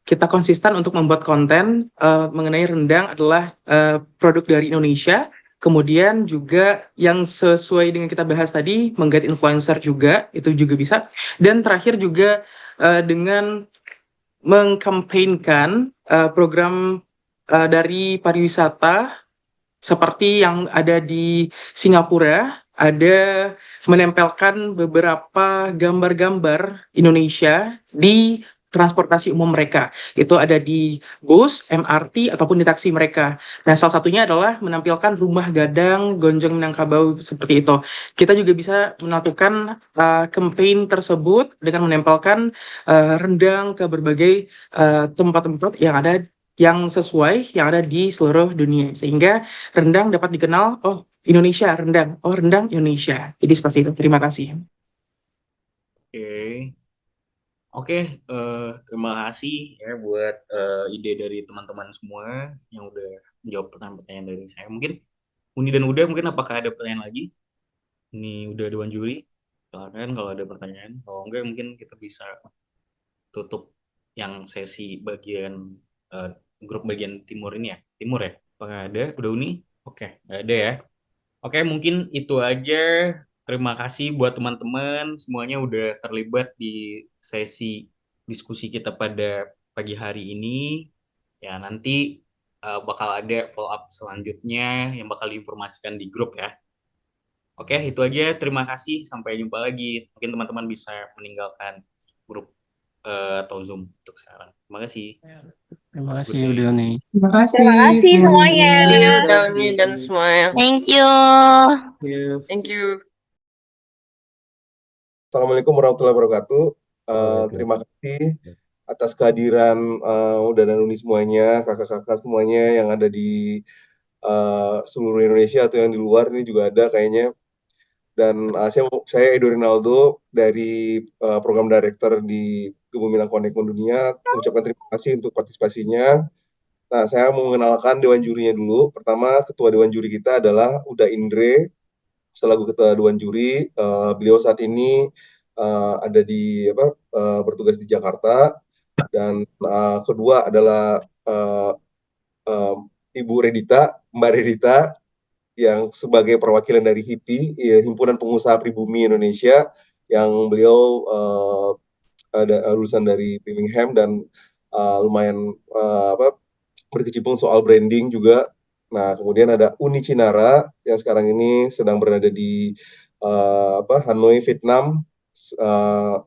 [SPEAKER 7] Kita konsisten untuk membuat konten mengenai rendang adalah produk dari Indonesia. Kemudian juga yang sesuai dengan kita bahas tadi, menggait influencer juga, itu juga bisa. Dan terakhir juga dengan mengkampanyekan program dari pariwisata seperti yang ada di Singapura, ada menempelkan beberapa gambar-gambar Indonesia di transportasi umum mereka. Itu ada di bus, MRT, ataupun di taksi mereka. Nah, salah satunya adalah menampilkan rumah gadang, gonjang Minangkabau, seperti itu. Kita juga bisa melakukan campaign tersebut dengan menempelkan rendang ke berbagai tempat-tempat yang sesuai yang ada di seluruh dunia. Sehingga rendang dapat dikenal, oh Indonesia rendang, oh rendang Indonesia. Jadi seperti itu. Terima kasih.
[SPEAKER 2] Oke. Oke, terima kasih ya buat ide dari teman-teman semua yang udah menjawab pertanyaan-pertanyaan dari saya. Mungkin Uni dan Uda, mungkin apakah ada pertanyaan lagi? Ini udah Dewan Juri. Silakan kalau ada pertanyaan. Kalau enggak, mungkin kita bisa tutup yang sesi bagian eh, grup bagian timur ini ya. Timur ya? Apakah ada? Udah Uni? Oke, nggak ada ya. Oke, mungkin itu aja. Terima kasih buat teman-teman semuanya udah terlibat di sesi diskusi kita pada pagi hari ini. Ya, nanti bakal ada follow up selanjutnya yang bakal diinformasikan di grup ya. Oke, itu aja. Terima kasih. Sampai jumpa lagi. Mungkin teman-teman bisa meninggalkan grup atau Zoom untuk sekarang. Terima kasih.
[SPEAKER 4] Terima
[SPEAKER 2] Good
[SPEAKER 4] kasih
[SPEAKER 2] day.
[SPEAKER 4] udah nih.
[SPEAKER 9] Terima kasih
[SPEAKER 10] Terima kasih semuanya.
[SPEAKER 3] Thank you,
[SPEAKER 7] Terima
[SPEAKER 3] Dauni dan
[SPEAKER 7] kasih.
[SPEAKER 3] semuanya.
[SPEAKER 6] Thank you.
[SPEAKER 3] Thank you.
[SPEAKER 1] Assalamualaikum warahmatullahi wabarakatuh.
[SPEAKER 8] Waalaikumsalam.
[SPEAKER 1] Terima kasih atas kehadiran Uda dan Uni semuanya, kakak-kakak semuanya yang ada di seluruh Indonesia atau yang di luar ini juga ada kayaknya. Dan saya Edo Rinaldo dari program director di Kebumilang Connect Dunia. Mengucapkan terima kasih untuk partisipasinya. Nah, saya mau mengenalkan Dewan Jurinya dulu. Pertama, Ketua Dewan Juri kita adalah Uda Indre, selaku Ketua Dewan Juri. Beliau saat ini ada di bertugas di Jakarta. Dan kedua adalah Ibu Redita, Mbak Redita, yang sebagai perwakilan dari HIPI, Himpunan Pengusaha Pribumi Indonesia, yang beliau ada lulusan dari Birmingham dan lumayan berkecimpung soal branding juga. Nah, kemudian ada Uni Cinara yang sekarang ini sedang berada di Hanoi, Vietnam,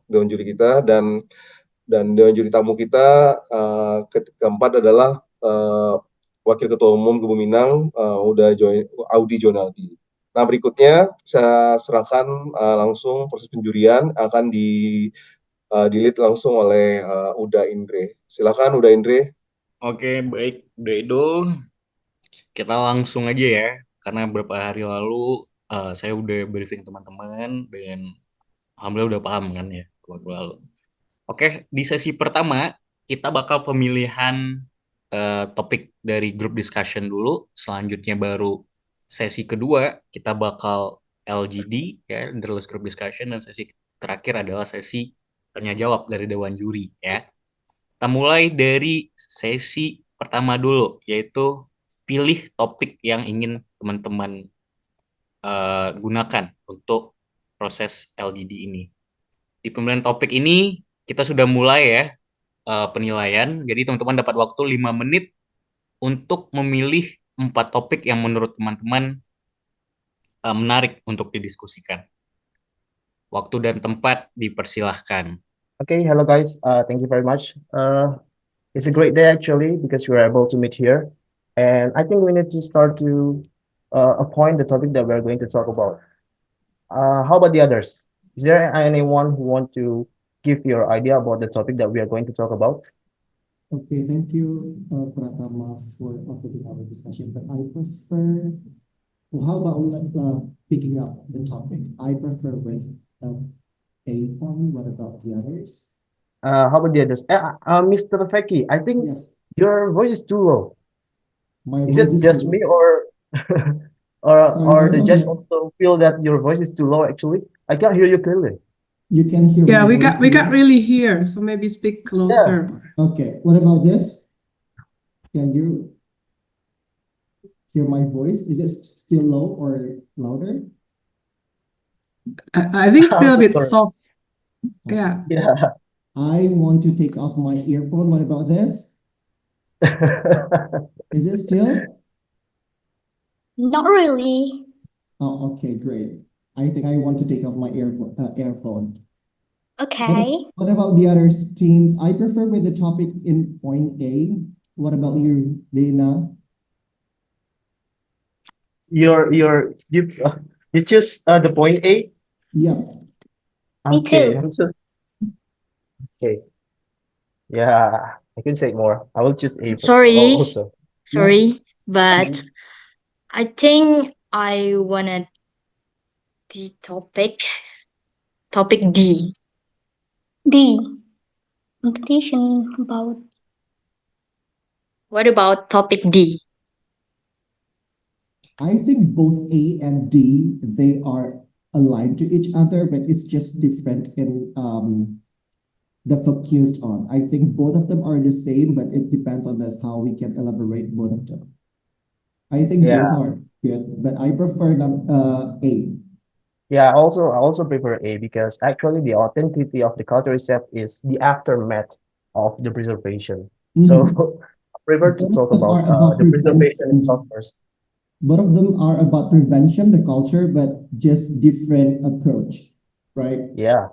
[SPEAKER 1] dewan juri kita, dan dewan juri tamu kita keempat adalah Wakil Ketua Umum Kebuminang udah Audi Jonaldi. Nah, berikutnya saya serahkan langsung proses penjurian akan di-lead langsung oleh Uda Indre. Silakan Uda Indre.
[SPEAKER 2] Oke, baik, Uda Edo. Kita langsung aja ya, karena beberapa hari lalu saya udah briefing teman-teman dan alhamdulillah udah paham kan ya waktu lalu. Oke, di sesi pertama kita bakal pemilihan topik dari group discussion dulu. Selanjutnya baru sesi kedua kita bakal LGD ya, leaderless group discussion, dan sesi terakhir adalah sesi tanya jawab dari dewan juri ya. Kita mulai dari sesi pertama dulu, yaitu pilih topik yang ingin teman-teman gunakan untuk proses LGD ini. Di pemilihan topik ini kita sudah mulai ya penilaian. Jadi teman-teman dapat waktu 5 menit untuk memilih 4 topik yang menurut teman-teman menarik untuk didiskusikan. Waktu dan tempat dipersilahkan.
[SPEAKER 4] Okay, hello guys. Thank you very much. It's a great day actually because we're able to meet here, and I think we need to start to appoint the topic that we're going to talk about. How about the others? Is there anyone who want to give your idea about the topic that we are going to talk about?
[SPEAKER 11] Okay, thank you, Pratama, for opening our discussion. But I prefer, well, how about picking up the topic? I prefer with A point. What about the others?
[SPEAKER 4] How about the others? Mr. Feki, I think
[SPEAKER 11] Yes,
[SPEAKER 4] your voice is too low.
[SPEAKER 11] my
[SPEAKER 4] Is
[SPEAKER 11] voice
[SPEAKER 4] it
[SPEAKER 11] is
[SPEAKER 4] just
[SPEAKER 11] too
[SPEAKER 4] me
[SPEAKER 11] low.
[SPEAKER 4] or
[SPEAKER 11] Sorry,
[SPEAKER 4] or
[SPEAKER 11] what
[SPEAKER 4] the
[SPEAKER 11] about
[SPEAKER 4] judge
[SPEAKER 11] it?
[SPEAKER 4] also feel that your voice is too low actually? I can't hear you clearly.
[SPEAKER 11] You can hear
[SPEAKER 9] Yeah,
[SPEAKER 11] my
[SPEAKER 9] we
[SPEAKER 11] voice
[SPEAKER 9] can't
[SPEAKER 11] here?
[SPEAKER 9] really hear, so maybe speak
[SPEAKER 4] Yeah.
[SPEAKER 9] closer.
[SPEAKER 11] Okay, what about this? Can you hear my voice? Is it still low or louder?
[SPEAKER 9] I think still a bit
[SPEAKER 4] Sorry.
[SPEAKER 9] soft.
[SPEAKER 11] Okay.
[SPEAKER 9] Yeah.
[SPEAKER 4] Yeah.
[SPEAKER 11] I want to take off my earphone. What about this? Is it still?
[SPEAKER 10] Not really.
[SPEAKER 11] Oh, okay, great. I think I want to take off my earphone.
[SPEAKER 10] Okay.
[SPEAKER 11] What about the other teams? I prefer with the topic in point A. What about you, Dana?
[SPEAKER 4] You choose the point A.
[SPEAKER 11] Yeah.
[SPEAKER 10] Me
[SPEAKER 4] Okay.
[SPEAKER 10] too.
[SPEAKER 4] Okay. Yeah, I can say more. I will choose A
[SPEAKER 12] Sorry,
[SPEAKER 4] also.
[SPEAKER 12] sorry, but I think I wanted the topic D.
[SPEAKER 10] D. Competition about.
[SPEAKER 12] What about topic D?
[SPEAKER 11] I think both A and D, they are aligned to each other, but it's just different in the focused on. I think both of them are the same, but it depends on us how we can elaborate both of them. I think both
[SPEAKER 4] Yeah.
[SPEAKER 11] are good, but I prefer A.
[SPEAKER 4] Yeah, I also prefer A because actually the authenticity of the culture itself is the aftermath of the preservation. So I prefer to
[SPEAKER 11] Both of
[SPEAKER 4] talk
[SPEAKER 11] them
[SPEAKER 4] about
[SPEAKER 11] are about
[SPEAKER 4] the preservation
[SPEAKER 11] prevention.
[SPEAKER 4] itself first.
[SPEAKER 11] Both of them are about prevention, the culture, but just different approach, right?
[SPEAKER 4] Yeah,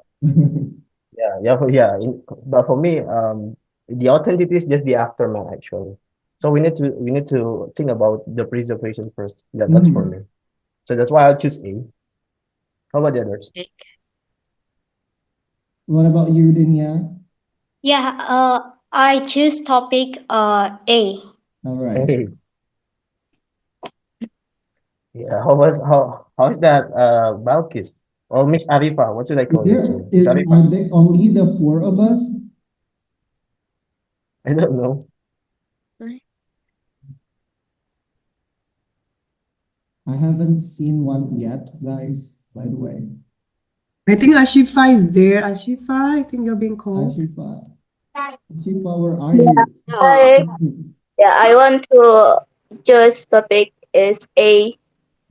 [SPEAKER 4] yeah. But for me, the authenticity is just the aftermath actually. So we need to think about the preservation first. That's for me. So that's why I choose A. How about the others?
[SPEAKER 11] What about you, Dania?
[SPEAKER 10] Yeah, I choose topic A.
[SPEAKER 11] All right.
[SPEAKER 4] A. Yeah. How is that, Balkis? Or Miss Arifa? What should I
[SPEAKER 11] Is
[SPEAKER 4] call you
[SPEAKER 11] there
[SPEAKER 4] actually? Miss
[SPEAKER 11] are
[SPEAKER 4] Arifa?
[SPEAKER 11] there only the four of us?
[SPEAKER 4] I don't know.
[SPEAKER 11] I haven't seen one yet, guys, by the way.
[SPEAKER 9] I think Ashifa is there. Ashifa, I think you're being called.
[SPEAKER 11] Ashifa, where are you?
[SPEAKER 13] Hi. Yeah, I want to choose topic is A.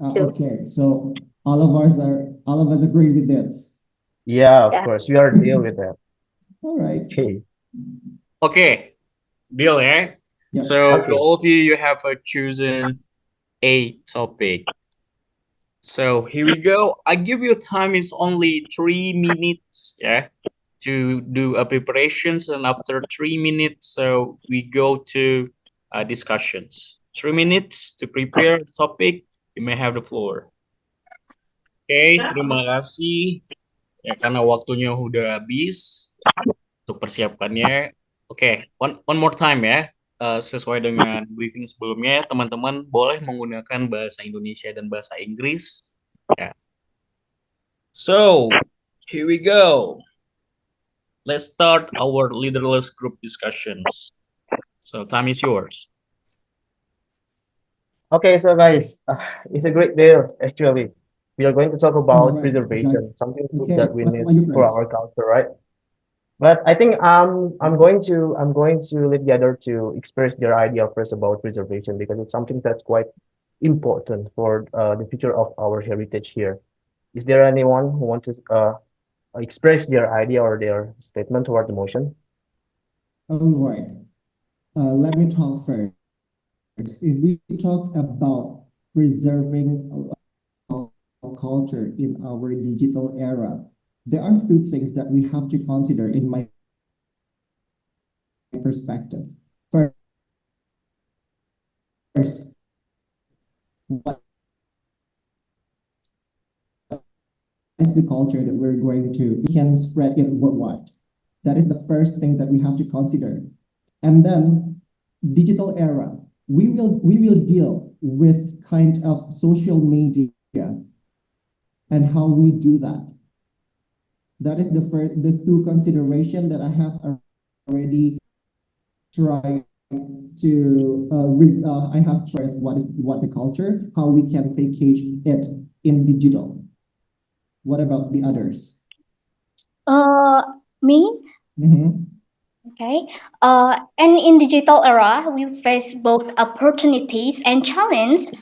[SPEAKER 11] Okay, so all of us agree with this.
[SPEAKER 4] Yeah, of
[SPEAKER 13] Yeah.
[SPEAKER 4] course. We are deal with that.
[SPEAKER 11] All right.
[SPEAKER 4] Okay.
[SPEAKER 2] Okay, deal ya.
[SPEAKER 11] Yep.
[SPEAKER 2] So
[SPEAKER 4] Okay.
[SPEAKER 2] to all of you, you have chosen a topic. So here we go. I give you time is only 3 minutes, yeah, to do a preparations, and after 3 minutes, so we go to discussions. 3 minutes to prepare the topic. You may have the floor. Oke, terima kasih. Ya, karena waktunya udah habis untuk persiapannya. Oke, one more time ya. Sesuai dengan briefing sebelumnya, teman-teman boleh menggunakan bahasa Indonesia dan bahasa Inggris. Ya. So, here we go. Let's start our leaderless group discussions. So time is yours.
[SPEAKER 14] Okay, so guys, it's a great day actually. We are going to talk
[SPEAKER 11] All
[SPEAKER 14] about
[SPEAKER 11] right, guys.
[SPEAKER 14] preservation, something good
[SPEAKER 11] Okay,
[SPEAKER 14] that we need
[SPEAKER 11] Prathama, you
[SPEAKER 14] for our
[SPEAKER 11] first.
[SPEAKER 14] culture, right? But I think I'm going to let the other to express their idea first about preservation because it's something that's quite important for the future of our heritage here. Is there anyone who want to express their idea or their statement toward the motion?
[SPEAKER 11] All right. Let me talk first. If we talk about preserving culture in our digital era, there are few things that we have to consider in my perspective. First, what is the culture that we can spread it worldwide? That is the first thing that we have to consider. And then digital era, we will deal with kind of social media and how we do that. That is the two consideration that I have already tried to I have tried what the culture, how we can package it in digital. What about the others?
[SPEAKER 15] Me?
[SPEAKER 11] Mm-hmm.
[SPEAKER 15] Okay. And in digital era, we face both opportunities and challenge.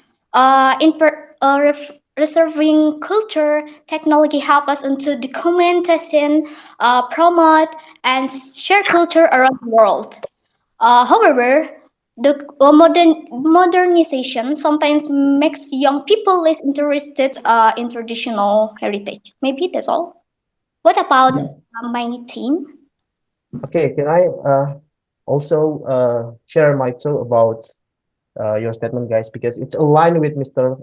[SPEAKER 15] Reserving culture, technology help us into documentation, promote, and share culture around the world. However, the modernization sometimes makes young people less interested in traditional heritage. Maybe that's all. What about my team?
[SPEAKER 14] Okay, can I also share my thought about your statement, guys, because it's aligned with Mr.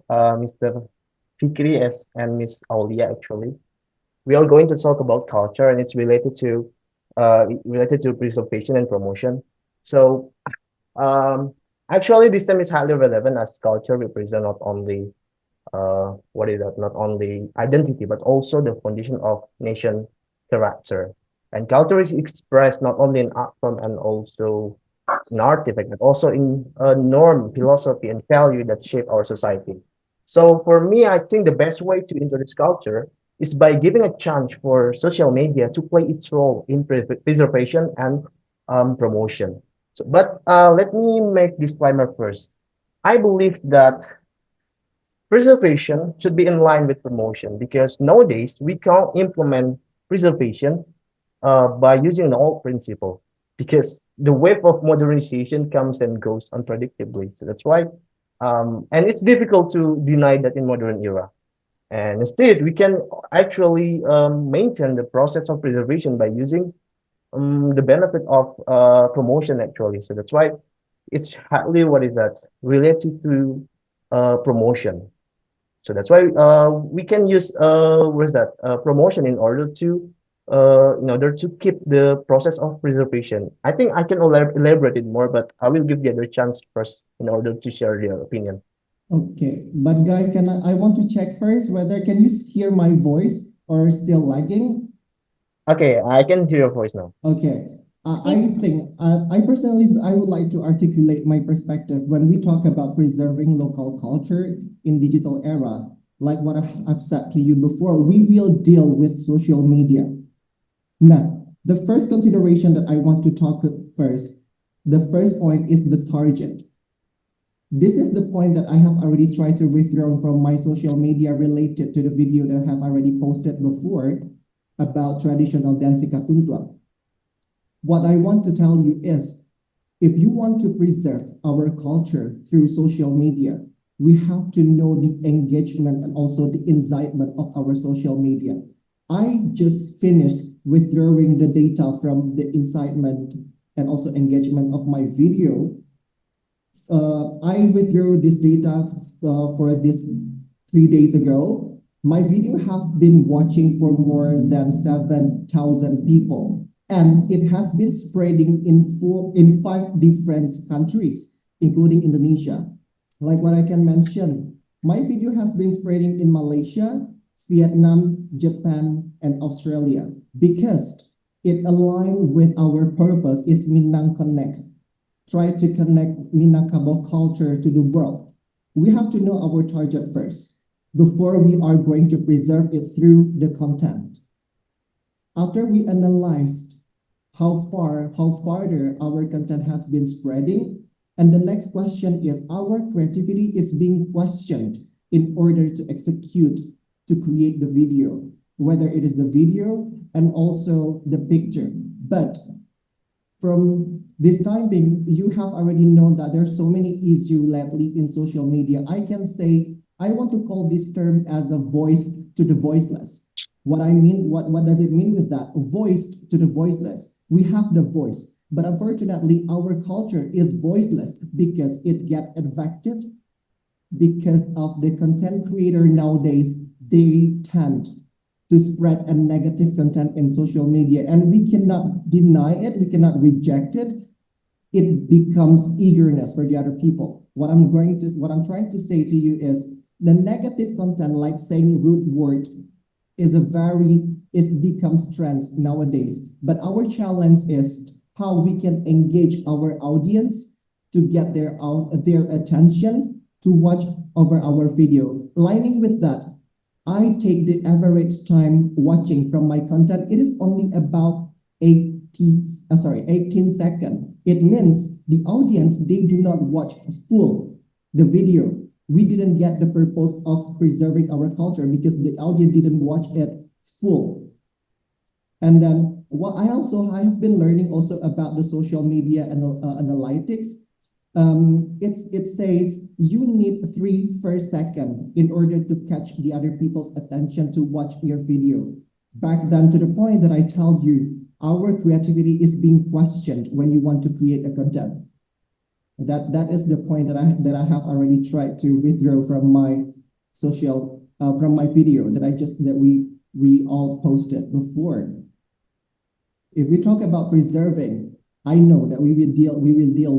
[SPEAKER 14] Fikri and Miss Aulia actually. We are going to talk about culture and it's related to preservation and promotion. So actually this term is highly relevant as culture represent not only not only identity but also the foundation of nation character. And culture is expressed not only in art form and also in artifact, but also in a norm, philosophy, and value that shape our society. So for me, I think the best way to introduce culture is by giving a chance for social media to play its role in preservation and promotion. So, but let me make disclaimer first. I believe that preservation should be in line with promotion because nowadays we can't implement preservation by using an old principle because the wave of modernization comes and goes unpredictably. So that's why, and it's difficult to deny that in modern era. And instead, we can actually maintain the process of preservation by using the benefit of promotion actually. So that's why it's highly what is that related to promotion. So that's why we can use what is that promotion in order to keep the process of preservation. I think I can elaborate it more, but I will give the other chance first in order to share their opinion.
[SPEAKER 11] Okay, but guys, I want to check first whether can you hear my voice or still lagging?
[SPEAKER 14] Okay, I can hear your voice now.
[SPEAKER 11] Okay, I think I personally I would like to articulate my perspective when we talk about preserving local culture in digital era. Like what I've said to you before, we will deal with social media. Now, the first consideration that I want to talk first, the first point is the target. This is the point that I have already tried to withdraw from my social media related to the video that I have already posted before about traditional dancing Katuntuang. What I want to tell you is, if you want to preserve our culture through social media, we have to know the engagement and also the incitement of our social media. I just finished withdrawing the data from the incitement and also engagement of my video. I withdrew this data for this 3 days ago. My video have been watching for more than 7,000 people, and it has been spreading in 5 different countries, including Indonesia. Like what I can mention, my video has been spreading in Malaysia, Vietnam, Japan, and Australia because it aligned with our purpose is Minang Connect, try to connect Minangkabau culture to the world, we have to know our target first before we are going to preserve it through the content. After we analyzed how farther our content has been spreading, and the next question is our creativity is being questioned in order to execute, to create the video, whether it is the video and also the picture. But from this time being, you have already known that there are so many issues lately in social media. I can say, I want to call this term as a voice to the voiceless. What I mean, what does it mean with that? Voiced to the voiceless. We have the voice, but unfortunately, our culture is voiceless because it gets affected because of the content creator nowadays. They tend to spread a negative content in social media, and we cannot deny it. We cannot reject it. It becomes eagerness for the other people. What I'm trying to say to you is the negative content, like saying rude word, it becomes trends nowadays. But our challenge is how we can engage our audience to get their attention to watch over our video. Lining with that, I take the average time watching from my content. It is only about 18 seconds. It means the audience, they do not watch full the video. We didn't get the purpose of preserving our culture because the audience didn't watch it full. And then what I have been learning also about the social media analytics. It says you need 3 first seconds in order to catch the other people's attention to watch your video. Back then, to the point that I tell you, our creativity is being questioned when you want to create a content. That is the point that I have already tried to withdraw from my from my video that we all posted before. If we talk about preserving, I know that we will deal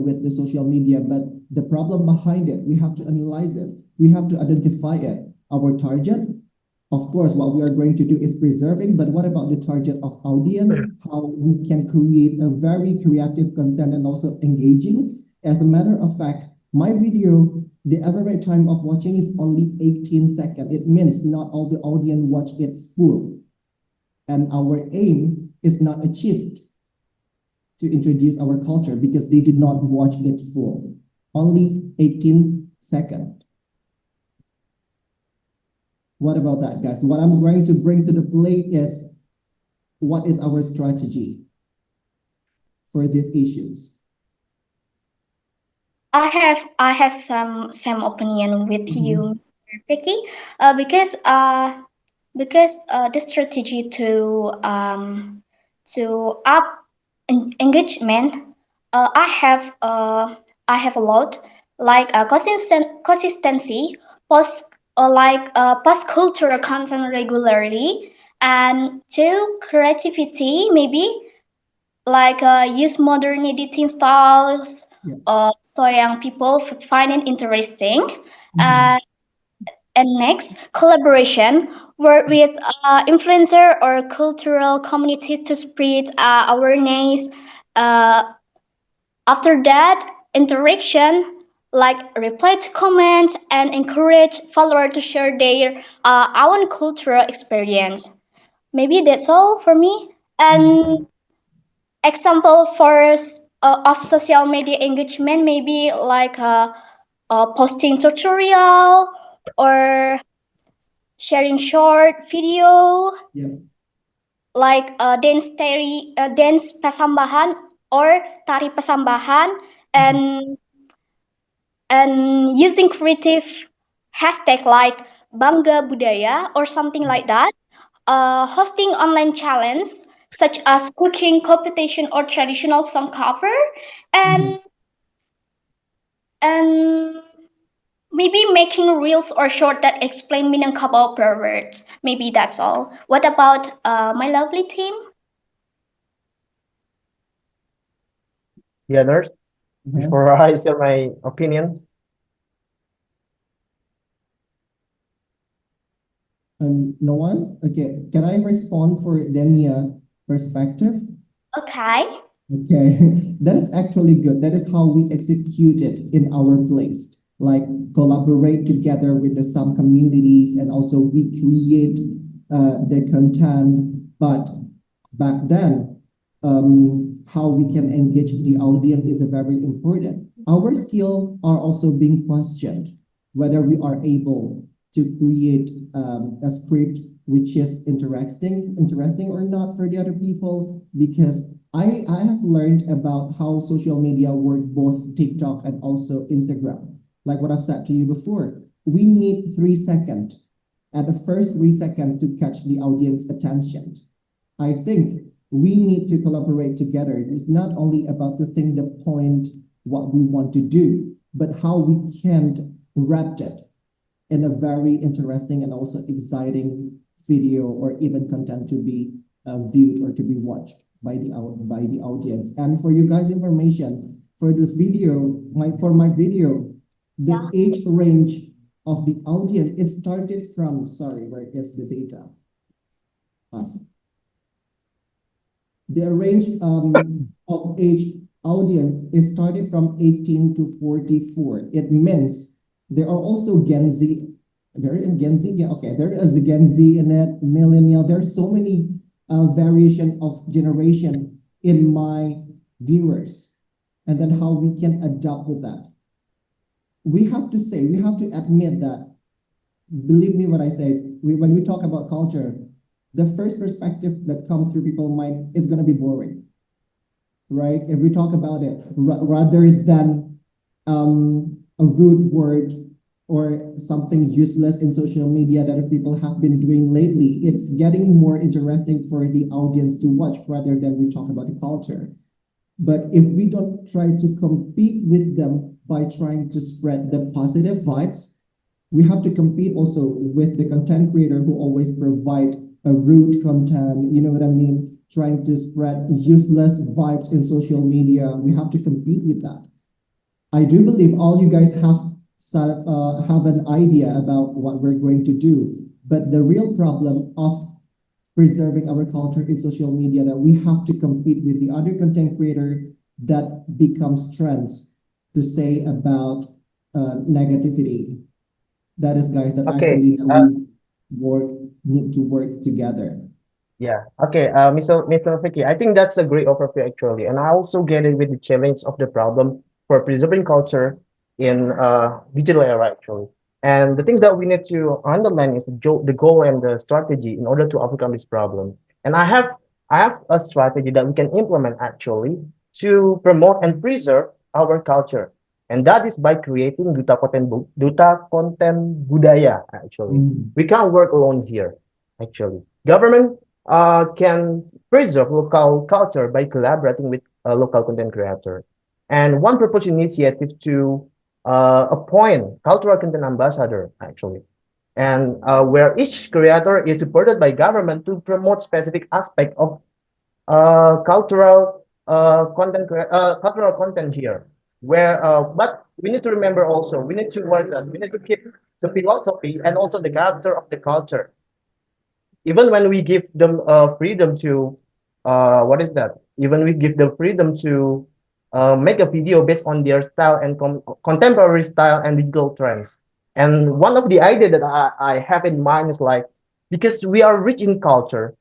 [SPEAKER 11] with the social media, but the problem behind it, we have to analyze it. We have to identify it. Our target, of course, what we are going to do is preserving, but what about the target of audience? How we can create a very creative content and also engaging. As a matter of fact, my video, the average time of watching is only 18 seconds. It means not all the audience watch it full. And our aim is not achieved to introduce our culture because they did not watch it full. Only 18 seconds. What about that, guys? What I'm going to bring to the plate is what is our strategy for these issues?
[SPEAKER 15] I have some opinion with you, Mr. Vicky, because the strategy to up engagement, I have a lot like consistency, post cultural content regularly, and to creativity maybe like use modern editing styles. So young people find it interesting. And next, collaboration, work with influencer or cultural communities to spread awareness. After that, interaction, like reply to comments and encourage followers to share their own cultural experience. Maybe that's all for me. And example of social media engagement, maybe like posting tutorial or sharing short video, like dance pasambahan or tari pasambahan, and using creative hashtag like Bangga Budaya or something like that. Hosting online challenge such as cooking competition or traditional song cover, and maybe making reels or short that explain Minangkabau proverbs. Maybe that's all. What about my lovely team?
[SPEAKER 14] Yeah, nurse. Before I share my opinions.
[SPEAKER 11] No one? Okay, can I respond for Dania perspective?
[SPEAKER 15] Okay.
[SPEAKER 11] Okay, that is actually good. That is how we execute it in our place. Like collaborate together with some communities, and also we create the content. But back then, how we can engage the audience is very important. Our skills are also being questioned, whether we are able to create a script which is interesting or not for the other people, because I have learned about how social media work, both TikTok and also Instagram. Like what I've said to you before, we need 3 seconds, at the first 3 seconds, to catch the audience attention. I think we need to collaborate together. It's not only about to think the point, what we want to do, but how we can wrap it in a very interesting and also exciting video or even content to be viewed or to be watched by the audience. And for you guys' information, for the video, my video, the age range of the audience is started from, sorry, where is the data? The range of age audience is started from 18 to 44. It means there are also Gen Z. There is Gen Z. Yeah, okay, there is a Gen Z in it, millennial. There's so many variation of generation in my viewers, and then how we can adapt with that. We have to admit that, believe me when I say, when we talk about culture, the first perspective that comes through people's mind is going to be boring, right? If we talk about it, rather than a rude word or something useless in social media that people have been doing lately, it's getting more interesting for the audience to watch rather than we talk about the culture. But if we don't try to compete with them by trying to spread the positive vibes, we have to compete also with the content creator who always provide a rude content, you know what I mean? Trying to spread useless vibes in social media. We have to compete with that. I do believe all you guys have an idea about what we're going to do, but the real problem of preserving our culture in social media, that we have to compete with the other content creator that becomes trends to say about negativity. That is, guys, that
[SPEAKER 14] Okay.
[SPEAKER 11] actually need to work together.
[SPEAKER 14] Yeah. Okay. Mr. Vicky, I think that's a great overview actually, and I also get it with the challenge of the problem for preserving culture in digital era actually. And the thing that we need to underline is the goal and the strategy in order to overcome this problem. And I have a strategy that we can implement actually to promote and preserve our culture. And that is by creating duta konten budaya actually. We can't work alone here actually. Government can preserve local culture by collaborating with a local content creator. And one proposed initiative to appoint cultural content ambassador actually, and where each creator is supported by government to promote specific aspect of cultural content here. Where but we need to remember also, we need to work that we need to keep the philosophy and also the character of the culture, even when we give them freedom to what is that, even we give them freedom to make a video based on their style and contemporary style and digital trends. And one of the idea that I have in mind is like, because we are rich in culture,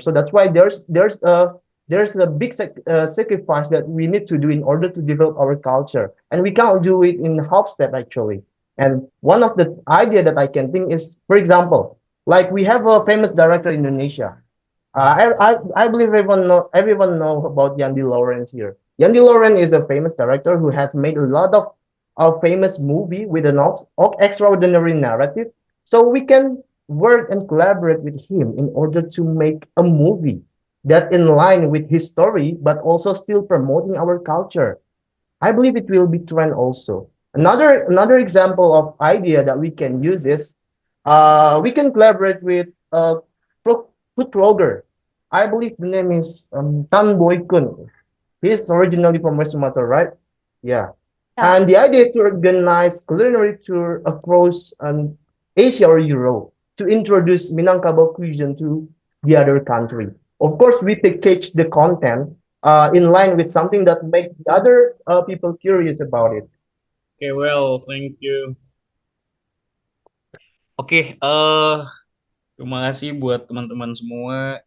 [SPEAKER 14] so that's why there's a big sacrifice that we need to do in order to develop our culture, and we can't do it in half step actually. And one of the idea that I can think is, for example, like we have a famous director in Indonesia. I believe everyone know about Yandi Lawrence here. Yandi Lawrence is a famous director who has made a lot of famous movie with an extraordinary narrative. So we can work and collaborate with him in order to make a movie that in line with his story, but also still promoting our culture. I believe it will be trend also. Another example of idea that we can use is we can collaborate with food blogger. I believe the name is Tan Boy Kun. He's originally from West Sumatra, right? Yeah. And the idea is to organize culinary tour across Asia or Europe to introduce Minangkabau cuisine to the other country. Of course, we package the content in line with something that makes the other people curious about it.
[SPEAKER 2] Okay, well, thank you. Oke, terima kasih buat teman-teman semua.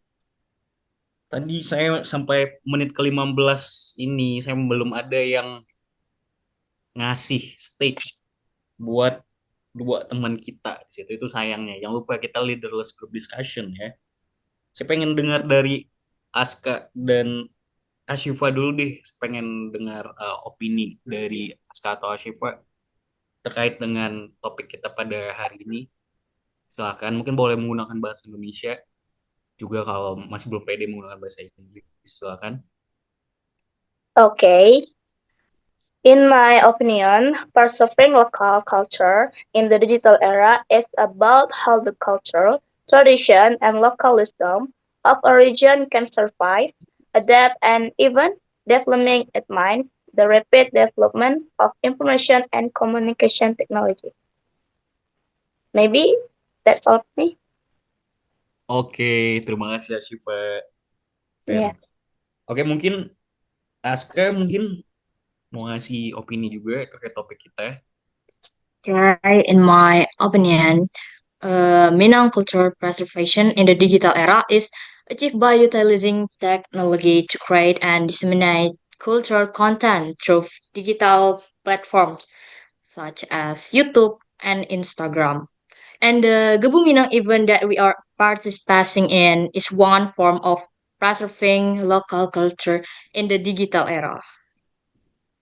[SPEAKER 2] Tadi saya sampai menit ke-15 ini, saya belum ada yang ngasih stage buat dua teman kita di situ. Itu sayangnya. Jangan lupa kita leaderless group discussion ya. Saya pengen dengar dari Aska dan Ashifa dulu deh. Saya pengen dengar opini dari Aska atau Ashifa terkait dengan topik kita pada hari ini. Silakan, mungkin boleh menggunakan bahasa Indonesia juga kalau masih belum pede menggunakan bahasa Inggris. Silakan.
[SPEAKER 13] Okay. In my opinion, preserving local culture in the digital era is about how the culture, tradition, and local wisdom of a region can survive, adapt, and even developing it mind the rapid development of information and communication technology. Maybe that's all for me.
[SPEAKER 2] Oke, terima kasih Ashifa.
[SPEAKER 13] Yeah.
[SPEAKER 2] Oke, mungkin Aska mungkin mau ngasih opini juga terkait topik kita.
[SPEAKER 12] Okay, in my opinion, Minang cultural preservation in the digital era is achieved by utilizing technology to create and disseminate cultural content through digital platforms such as YouTube and Instagram. And the Gebu Minang event that we are participating in is one form of preserving local culture in the digital era.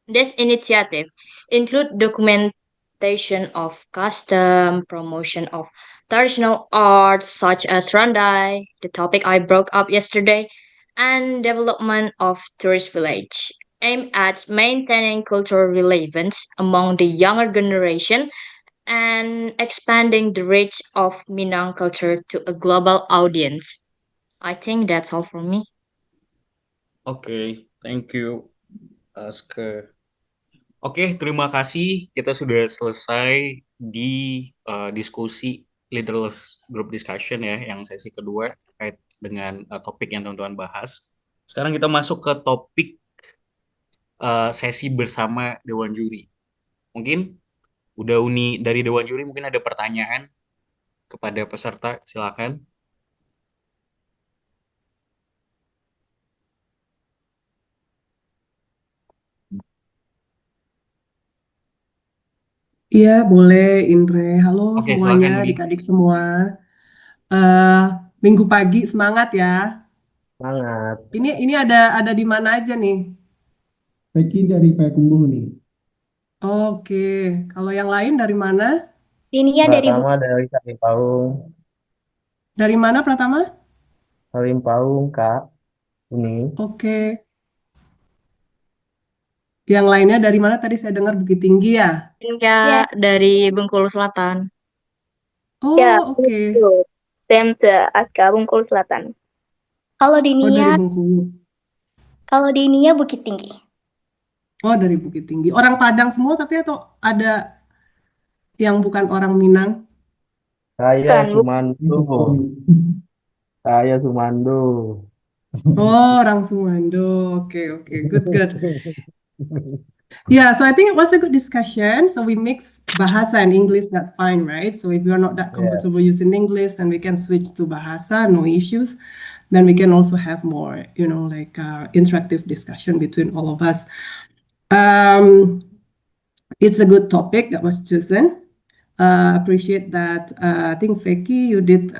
[SPEAKER 12] This initiative include documentation of custom, promotion of traditional arts such as Randai, the topic I broke up yesterday, and development of tourist village, aimed at maintaining cultural relevance among the younger generation and expanding the reach of Minang culture to a global audience. I think that's all from me.
[SPEAKER 2] Oke, thank you Aska. Oke, terima kasih. Kita sudah selesai di diskusi leaderless group discussion ya, yang sesi kedua terkait dengan topik yang teman-teman bahas. Sekarang kita masuk ke topik sesi bersama Dewan Juri. Mungkin dari Dewan Juri mungkin ada pertanyaan kepada peserta, silakan.
[SPEAKER 9] Iya, boleh Indre. Halo
[SPEAKER 2] Oke,
[SPEAKER 9] semuanya,
[SPEAKER 2] silakan, Wi.
[SPEAKER 9] adik-adik semua. Minggu pagi semangat ya.
[SPEAKER 14] Semangat.
[SPEAKER 9] Ini ada di mana aja nih?
[SPEAKER 11] Becky dari Payakumbuh nih.
[SPEAKER 9] Oke, kalau yang lain dari mana?
[SPEAKER 15] Dinia dari
[SPEAKER 14] Pratama dari Kalimpaung.
[SPEAKER 9] Dari mana Pratama?
[SPEAKER 14] Kalimpaung, Kak. Ini.
[SPEAKER 9] Oke. Yang lainnya dari mana tadi saya dengar Bukit Tinggi ya?
[SPEAKER 12] Kak, dari Bengkulu Selatan.
[SPEAKER 9] Oh,
[SPEAKER 13] Yeah,
[SPEAKER 9] oke.
[SPEAKER 13] itu. Same to Aska, Bengkulu Selatan.
[SPEAKER 15] Kalau
[SPEAKER 9] Oh, dari
[SPEAKER 15] Dinia,
[SPEAKER 9] Bengkulu.
[SPEAKER 15] kalau Dinia Bukit Tinggi.
[SPEAKER 9] Oh, dari Bukit Tinggi. Orang Padang semua tapi atau ada yang bukan orang Minang?
[SPEAKER 14] Saya
[SPEAKER 13] Bukan,
[SPEAKER 14] Sumando. Saya Sumando.
[SPEAKER 9] Oh, orang Sumando. Oke, good. Yeah, so I think it was a good discussion. So we mix Bahasa and English, that's fine, right? So if you're not that comfortable using English, then we can switch to Bahasa, no issues. Then we can also have more, interactive discussion between all of us. It's a good topic that was chosen. Appreciate that. I think Feki, you did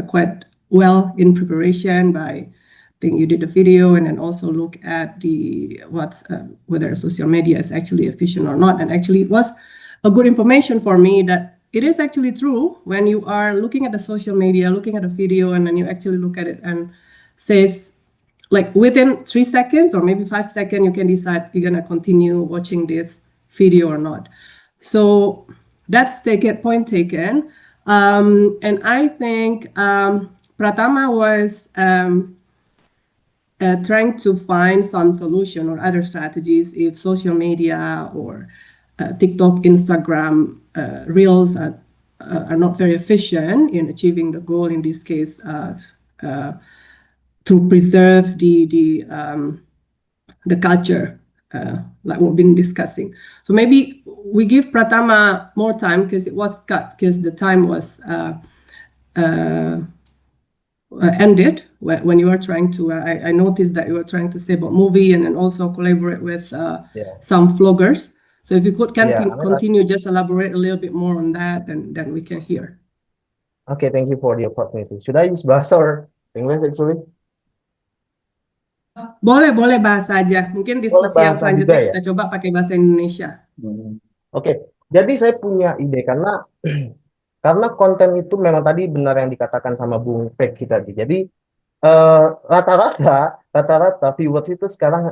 [SPEAKER 9] quite well in preparation by, I think you did a video and then also look at whether social media is actually efficient or not. And actually it was a good information for me that it is actually true when you are looking at the social media, looking at a video, and then you actually look at it and says, like within 3 seconds or maybe 5 seconds, you can decide you're gonna continue watching this video or not. So that's point taken. And I think Pratama was trying to find some solution or other strategies if social media or TikTok, Instagram, Reels are not very efficient in achieving the goal, in this case, to preserve the culture, like we've been discussing. So maybe we give Pratama more time because it was cut because the time was ended when you were trying to. I noticed that you were trying to say about movie and then also collaborate with
[SPEAKER 14] Yeah.
[SPEAKER 9] some vloggers. So if you could
[SPEAKER 14] Yeah, I mean,
[SPEAKER 9] continue, just elaborate a little bit more on that, and then we can hear.
[SPEAKER 14] okay, thank you for the opportunity. Should I use bahasa or English actually?
[SPEAKER 9] Boleh bahasa aja. Mungkin
[SPEAKER 14] Boleh
[SPEAKER 9] diskusi yang
[SPEAKER 14] bahasa juga
[SPEAKER 9] selanjutnya
[SPEAKER 14] ya?
[SPEAKER 9] kita coba pakai bahasa Indonesia.
[SPEAKER 14] Oke, jadi saya punya ide karena karena konten itu memang tadi benar yang dikatakan sama Bung Peki tadi. Jadi rata-rata viewers itu sekarang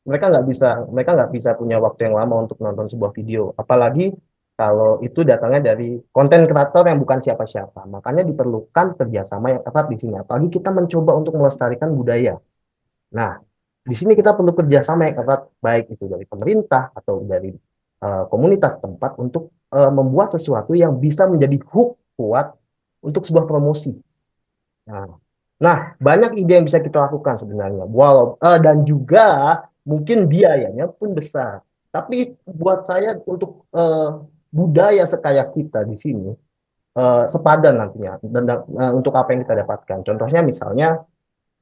[SPEAKER 14] mereka nggak bisa punya waktu yang lama untuk nonton sebuah video. Apalagi kalau itu datangnya dari konten kreator yang bukan siapa-siapa. Makanya diperlukan kerjasama yang erat di sini. Apalagi kita mencoba untuk melestarikan budaya. Nah, di sini kita perlu kerjasama yang erat, baik itu dari pemerintah atau dari komunitas tempat untuk membuat sesuatu yang bisa menjadi hook kuat untuk sebuah promosi. Nah, banyak ide yang bisa kita lakukan sebenarnya. Dan juga mungkin biayanya pun besar. Tapi buat saya untuk budaya sekaya kita di sini sepadan nantinya untuk apa yang kita dapatkan. Contohnya misalnya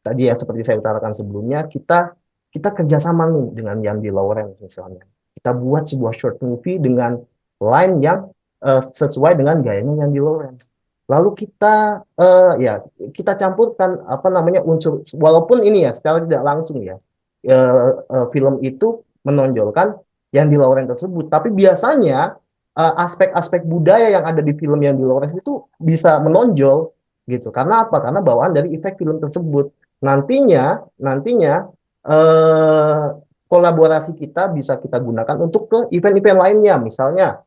[SPEAKER 14] tadi yang seperti saya utarakan sebelumnya, kita kerjasama nih dengan Yandi Lawrence misalnya. Kita buat sebuah short movie dengan line yang sesuai dengan gayanya Yandi Lawrence. Lalu kita kita campurkan apa namanya unsur, walaupun ini ya secara tidak langsung ya film itu menonjolkan Yandi Lawrence tersebut, tapi biasanya aspek-aspek budaya yang ada di film Yandi Lawrence itu bisa menonjol gitu. Karena apa? Karena bawaan dari efek film tersebut. Nantinya kolaborasi kita bisa kita gunakan untuk ke event-event lainnya. Misalnya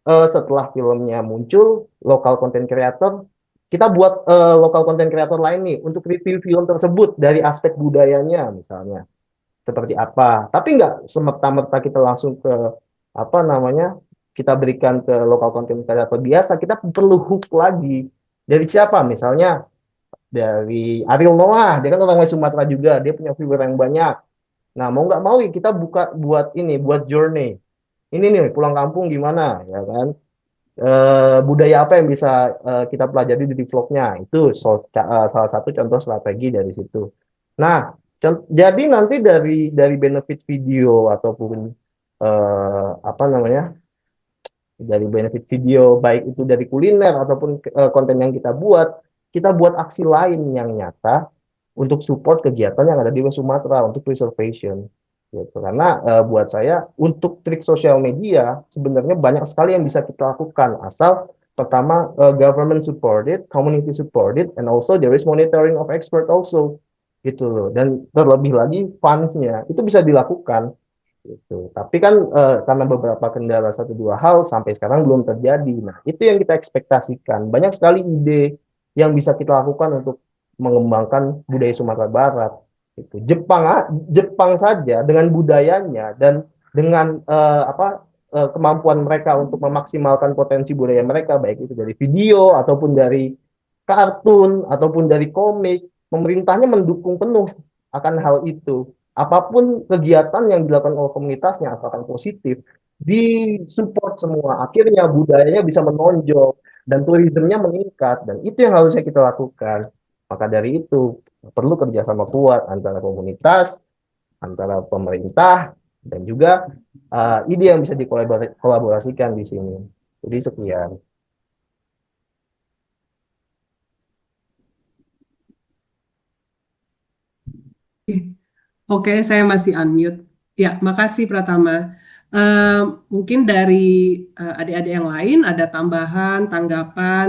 [SPEAKER 14] setelah filmnya muncul, lokal content creator, kita buat lokal content creator lain nih untuk review film tersebut dari aspek budayanya misalnya seperti apa. Tapi nggak semerta-merta kita langsung ke apa namanya kita berikan ke lokal content creator biasa. Kita perlu hook lagi dari siapa? Misalnya dari Ariel Noah, dia kan orang Sumatera juga, dia punya viewer yang banyak. Nah, mau nggak mau kita buat journey. Ini nih pulang kampung gimana, ya kan? Budaya apa yang bisa kita pelajari di vlognya, itu salah satu contoh strategi dari situ. Nah, jadi nanti dari benefit video ataupun apa namanya dari benefit video, baik itu dari kuliner ataupun konten yang kita buat aksi lain yang nyata untuk support kegiatan yang ada di West Sumatera untuk preservation gitu. Karena buat saya untuk trik sosial media sebenarnya banyak sekali yang bisa kita lakukan asal pertama government supported, community supported, and also there is monitoring of expert also gitu loh. Dan terlebih lagi funds-nya itu bisa dilakukan gitu. Tapi kan karena beberapa kendala satu dua hal sampai sekarang belum terjadi. Nah, itu yang kita ekspektasikan. Banyak sekali ide yang bisa kita lakukan untuk mengembangkan budaya Sumatera Barat. Gitu. Jepang saja dengan budayanya dan dengan kemampuan mereka untuk memaksimalkan potensi budaya mereka, baik itu dari video ataupun dari kartun ataupun dari komik, pemerintahnya mendukung penuh akan hal itu. Apapun kegiatan yang dilakukan oleh komunitasnya asalkan positif, disupport semua. Akhirnya budayanya bisa menonjol dan turismenya meningkat, dan itu yang harusnya kita lakukan. Maka dari itu perlu kerjasama kuat antara komunitas, antara pemerintah, dan juga ide yang bisa dikolaborasikan di sini. Jadi sekian.
[SPEAKER 9] Oke, saya masih unmute. Ya, makasih Pratama. Mungkin dari adik-adik yang lain ada tambahan, tanggapan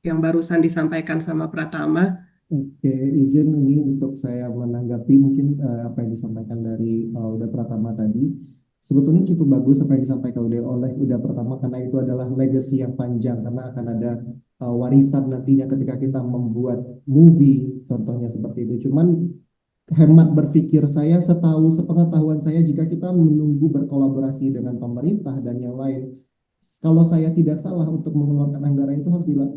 [SPEAKER 9] yang barusan disampaikan sama Pratama.
[SPEAKER 11] Oke, izin ini untuk saya menanggapi mungkin apa yang disampaikan dari Uda Pratama tadi. Sebetulnya cukup bagus apa yang disampaikan oleh Uda Pratama karena itu adalah legacy yang panjang karena akan ada warisan nantinya ketika kita membuat movie, contohnya seperti itu. Cuman hemat berpikir saya, sepengetahuan saya jika kita menunggu berkolaborasi dengan pemerintah dan yang lain, kalau saya tidak salah untuk mengeluarkan anggaran itu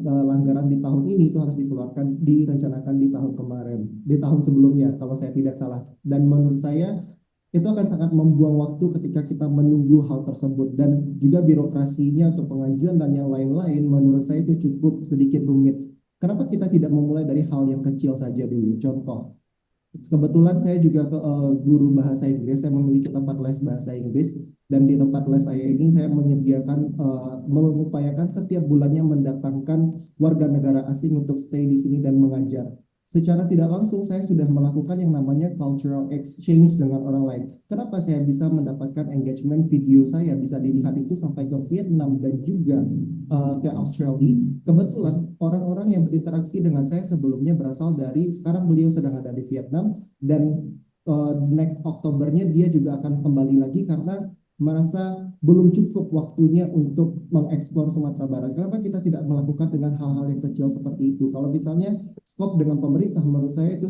[SPEAKER 11] anggaran di tahun ini itu harus direncanakan di tahun kemarin, di tahun sebelumnya kalau saya tidak salah. Dan menurut saya itu akan sangat membuang waktu ketika kita menunggu hal tersebut, dan juga birokrasinya untuk pengajuan dan yang lain-lain menurut saya itu cukup sedikit rumit. Kenapa kita tidak memulai dari hal yang kecil saja dulu? Contoh, kebetulan saya juga guru bahasa Inggris, saya memiliki tempat les bahasa Inggris, dan di tempat les saya ini saya menyediakan, mengupayakan setiap bulannya mendatangkan warga negara asing untuk stay di sini dan mengajar. Secara tidak langsung saya sudah melakukan yang namanya cultural exchange dengan orang lain. Kenapa saya bisa mendapatkan engagement video saya bisa dilihat itu sampai ke Vietnam dan juga ke Australia? Kebetulan orang-orang yang berinteraksi dengan saya sebelumnya berasal dari, sekarang beliau sedang ada di Vietnam, dan next Oktobernya dia juga akan kembali lagi karena merasa belum cukup waktunya untuk mengeksplor Sumatera Barat. Kenapa kita tidak melakukan dengan hal-hal yang kecil seperti itu? Kalau misalnya skop dengan pemerintah, menurut saya itu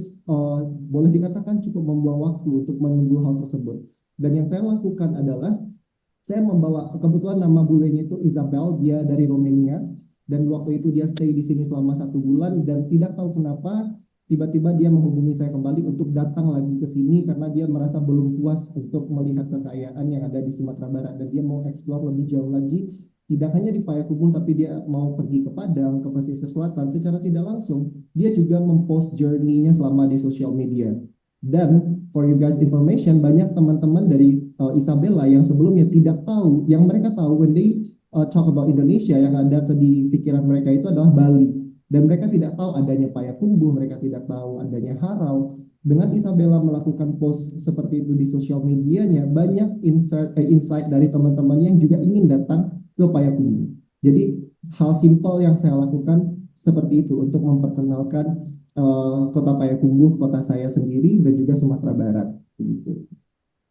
[SPEAKER 11] boleh dikatakan cukup membuang waktu untuk menunggu hal tersebut. Dan yang saya lakukan adalah saya membawa, kebetulan nama bulenya itu Isabel, dia dari Romania, dan waktu itu dia stay di sini selama 1 bulan, dan tidak tahu kenapa tiba-tiba dia menghubungi saya kembali untuk datang lagi ke sini karena dia merasa belum puas untuk melihat kekayaan yang ada di Sumatera Barat, dan dia mau eksplor lebih jauh lagi, tidak hanya di Payakumbuh tapi dia mau pergi ke Padang, ke pesisir selatan. Secara tidak langsung dia juga mempost journey-nya selama di sosial media. Dan for you guys information, banyak teman-teman dari Isabella yang sebelumnya tidak tahu, yang mereka tahu when they talk about Indonesia, yang ada di pikiran mereka itu adalah Bali. Dan mereka tidak tahu adanya Payakumbuh, mereka tidak tahu adanya Harau. Dengan Isabella melakukan post seperti itu di sosial medianya, banyak insight dari teman-teman yang juga ingin datang ke Payakumbuh. Jadi hal simpel yang saya lakukan seperti itu untuk memperkenalkan kota Payakumbuh, kota saya sendiri, dan juga Sumatera Barat.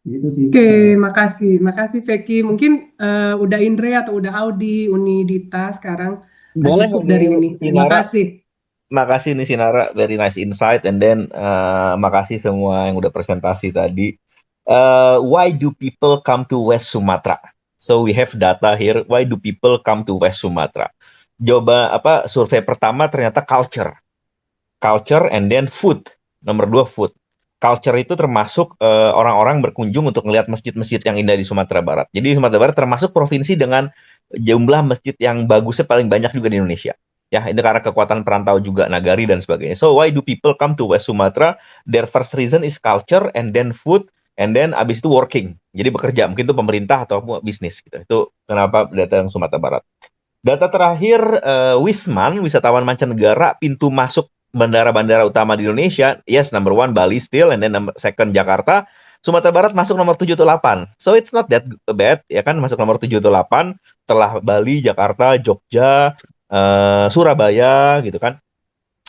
[SPEAKER 11] Gitu sih.
[SPEAKER 9] Oke, makasih Vicky. Mungkin udah Indre atau udah Audi, Uni Dita sekarang.
[SPEAKER 8] Boleh
[SPEAKER 9] Cukup dari Uni. Terima
[SPEAKER 8] Sinara.
[SPEAKER 9] kasih.
[SPEAKER 8] Makasih nih Sinara, very nice insight, and then makasih semua yang udah presentasi tadi. Why do people come to West Sumatra? So we have data here. Why do people come to West Sumatra? Survei pertama ternyata culture, and then food. Nomor 2 food. Culture itu termasuk orang-orang berkunjung untuk melihat masjid-masjid yang indah di Sumatera Barat. Jadi Sumatera Barat termasuk provinsi dengan jumlah masjid yang bagusnya paling banyak juga di Indonesia. Ya, ini karena kekuatan perantau juga, nagari dan sebagainya. So why do people come to West Sumatra? Their first reason is culture, and then food, and then abis itu working. Jadi bekerja, mungkin itu pemerintah atau bisnis gitu. Itu kenapa datang Sumatera Barat. Data terakhir, Wisman, wisatawan mancanegara, pintu masuk bandara-bandara utama di Indonesia, yes, number 1 Bali still, and then second Jakarta. Sumatera Barat masuk nomor 7 atau 8. So it's not that bad, ya kan, masuk nomor 7 atau 8 setelah Bali, Jakarta, Jogja, Surabaya gitu kan.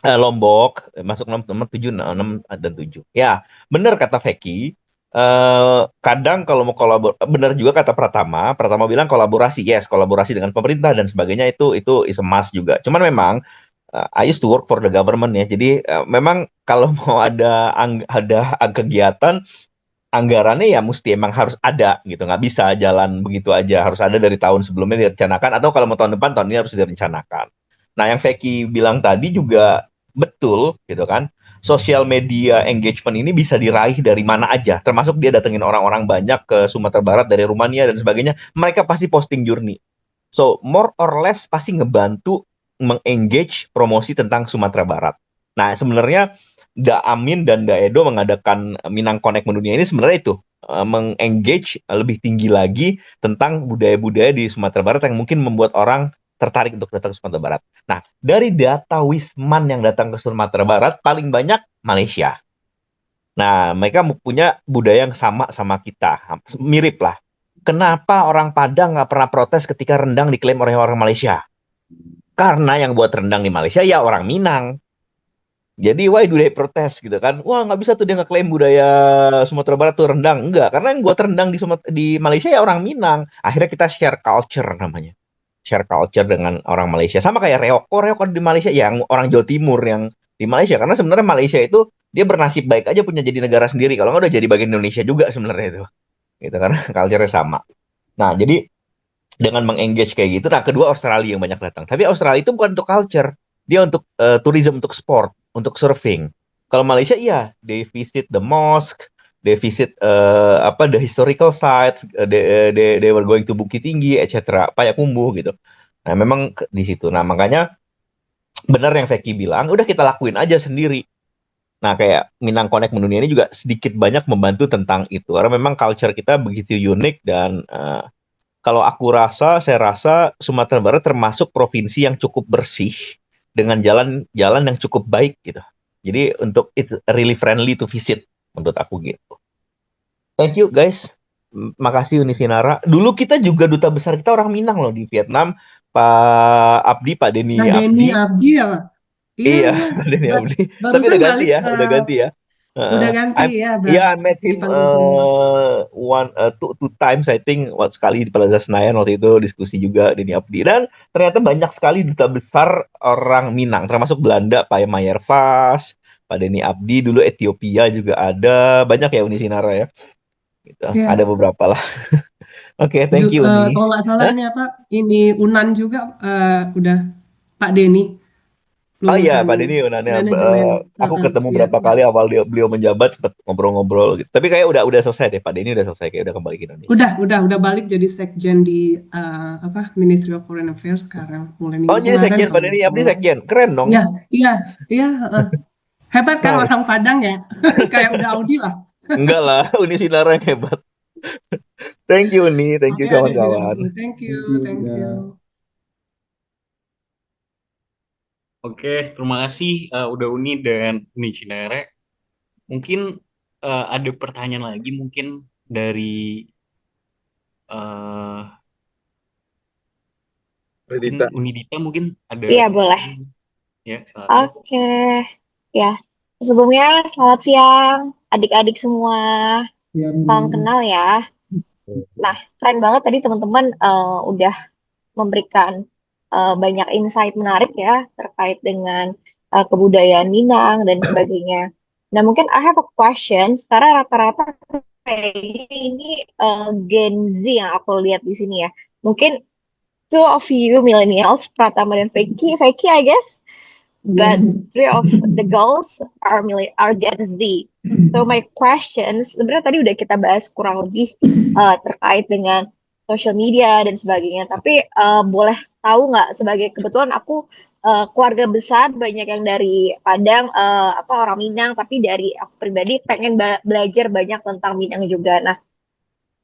[SPEAKER 8] Lombok masuk nomor 7, 6 dan 7. Ya, benar kata Vicky. Kadang kalau mau benar juga kata Pratama bilang kolaborasi, yes, kolaborasi dengan pemerintah dan sebagainya itu is a must juga. Cuman memang I used to work for the government ya. Jadi memang kalau mau ada kegiatan, anggarannya ya mesti emang harus ada gitu, nggak bisa jalan begitu aja, harus ada dari tahun sebelumnya direncanakan, atau kalau mau tahun depan, tahun ini harus direncanakan. Nah, yang Vicky bilang tadi juga betul gitu kan, social media engagement ini bisa diraih dari mana aja, termasuk dia datengin orang-orang banyak ke Sumatera Barat dari Rumania dan sebagainya, mereka pasti posting journey. So more or less pasti ngebantu mengengage promosi tentang Sumatera Barat. Nah, sebenarnya Da Amin dan Da Edo mengadakan Minang Connect Mendunia ini sebenarnya itu mengengage lebih tinggi lagi tentang budaya-budaya di Sumatera Barat yang mungkin membuat orang tertarik untuk datang ke Sumatera Barat. Nah, dari data Wisman yang datang ke Sumatera Barat paling banyak Malaysia. Nah, mereka punya budaya yang sama kita, mirip lah. Kenapa orang Padang nggak pernah protes ketika rendang diklaim oleh orang Malaysia? Karena yang buat rendang di Malaysia ya orang Minang. Jadi why do they protest gitu kan? Wah, nggak bisa tuh dia ngeklaim budaya Sumatera Barat tuh rendang. Enggak, karena yang buat rendang di Malaysia ya orang Minang. Akhirnya kita share culture namanya. Share culture dengan orang Malaysia. Sama kayak reok. Oh, reok di Malaysia yang orang Jawa Timur yang di Malaysia. Karena sebenarnya Malaysia itu dia bernasib baik aja punya jadi negara sendiri. Kalau nggak udah jadi bagian Indonesia juga sebenarnya itu. Gitu, karena culture-nya sama. Nah, jadi dengan mengengage kayak gitu. Nah, kedua Australia yang banyak datang. Tapi Australia itu bukan untuk culture, dia untuk tourism, untuk sport, untuk surfing. Kalau Malaysia iya, they visit the mosque, they visit the historical sites, they were going to Bukit Tinggi, etc. Payakumbuh gitu. Nah, memang di situ. Nah, makanya benar yang Vicky bilang, udah kita lakuin aja sendiri. Nah, kayak Minang Connect Mendunia ini juga sedikit banyak membantu tentang itu. Karena memang culture kita begitu unik dan kalau saya rasa Sumatera Barat termasuk provinsi yang cukup bersih dengan jalan-jalan yang cukup baik gitu. Jadi untuk it's really friendly to visit menurut aku gitu. Thank you guys. Makasih Uni Sinara. Dulu kita juga duta besar kita orang Minang loh di Vietnam. Pak Denny
[SPEAKER 9] Nah, Denny
[SPEAKER 8] Abdi.
[SPEAKER 9] Abdi ya, Pak? Iya,
[SPEAKER 8] Iya,
[SPEAKER 9] iya.
[SPEAKER 8] Pak Denny Abdi. Tapi
[SPEAKER 9] Barusan
[SPEAKER 8] udah ganti
[SPEAKER 9] balik
[SPEAKER 8] ya, udah ganti ya.
[SPEAKER 9] udah ganti ya,
[SPEAKER 8] I met him
[SPEAKER 9] dipanggil semua.
[SPEAKER 8] two times I think. Sekali di Plaza Senayan waktu itu diskusi juga Denny Abdi, dan ternyata banyak sekali duta besar orang Minang termasuk Belanda, Pak Mayer Vas, Pak Denny Abdi, dulu Ethiopia juga ada, banyak ya Uni Sinara ya. Gitu.
[SPEAKER 9] Iya.
[SPEAKER 8] Ada beberapa lah. Oke, thank you Uni.
[SPEAKER 9] Kalau nggak salah ini apa? Ini Unan juga udah Pak Denny
[SPEAKER 8] Oh iya,
[SPEAKER 9] lulusan
[SPEAKER 8] Pak Denny Yunannya.
[SPEAKER 9] manajemen.
[SPEAKER 8] Aku ketemu
[SPEAKER 9] Iya,
[SPEAKER 8] berapa kali awal beliau menjabat, sempat ngobrol-ngobrol gitu. Tapi kayak udah selesai deh, Pak Denny udah selesai, kayak udah kembali ke Indonesia.
[SPEAKER 9] udah balik jadi sekjen di Ministry of Foreign Affairs sekarang mulai minggu
[SPEAKER 8] Oh, jadi
[SPEAKER 9] kemarin
[SPEAKER 8] sekjen
[SPEAKER 9] kalau
[SPEAKER 8] Pak
[SPEAKER 9] nggak
[SPEAKER 8] Denny Abdi,
[SPEAKER 9] salah.
[SPEAKER 8] sekjen. Keren dong.
[SPEAKER 9] Iya. Hebat kan
[SPEAKER 8] Nice.
[SPEAKER 9] orang Padang ya, kayak udah Audi lah.
[SPEAKER 8] Enggak lah, Uni Sinara yang hebat. Thank you Uni, thank you
[SPEAKER 9] Oke, adik jadi
[SPEAKER 8] kawan-kawan.
[SPEAKER 9] dulu. Thank you.
[SPEAKER 2] Oke, terima kasih udah Uni dan Uni Cinere. Mungkin ada pertanyaan lagi mungkin dari
[SPEAKER 1] Redita.
[SPEAKER 2] Unidita mungkin ada.
[SPEAKER 10] Iya, boleh.
[SPEAKER 2] Ya, silakan.
[SPEAKER 10] Oke. Ya, sebelumnya selamat siang adik-adik semua. Salam kenal ya. Nah, keren banget tadi teman-teman udah memberikan banyak insight menarik ya terkait dengan kebudayaan Minang dan sebagainya. Nah, mungkin I have a question. Sekarang rata-rata kayaknya ini Gen Z yang aku lihat di sini ya. Mungkin two of you millennials, Pratama dan Vicky, I guess. But three of the girls are Gen Z. So my question, sebenarnya tadi udah kita bahas kurang lebih terkait dengan social media dan sebagainya. Tapi boleh tahu nggak, sebagai kebetulan aku keluarga besar banyak yang dari Padang, orang Minang, tapi dari aku pribadi pengen belajar banyak tentang Minang juga. Nah,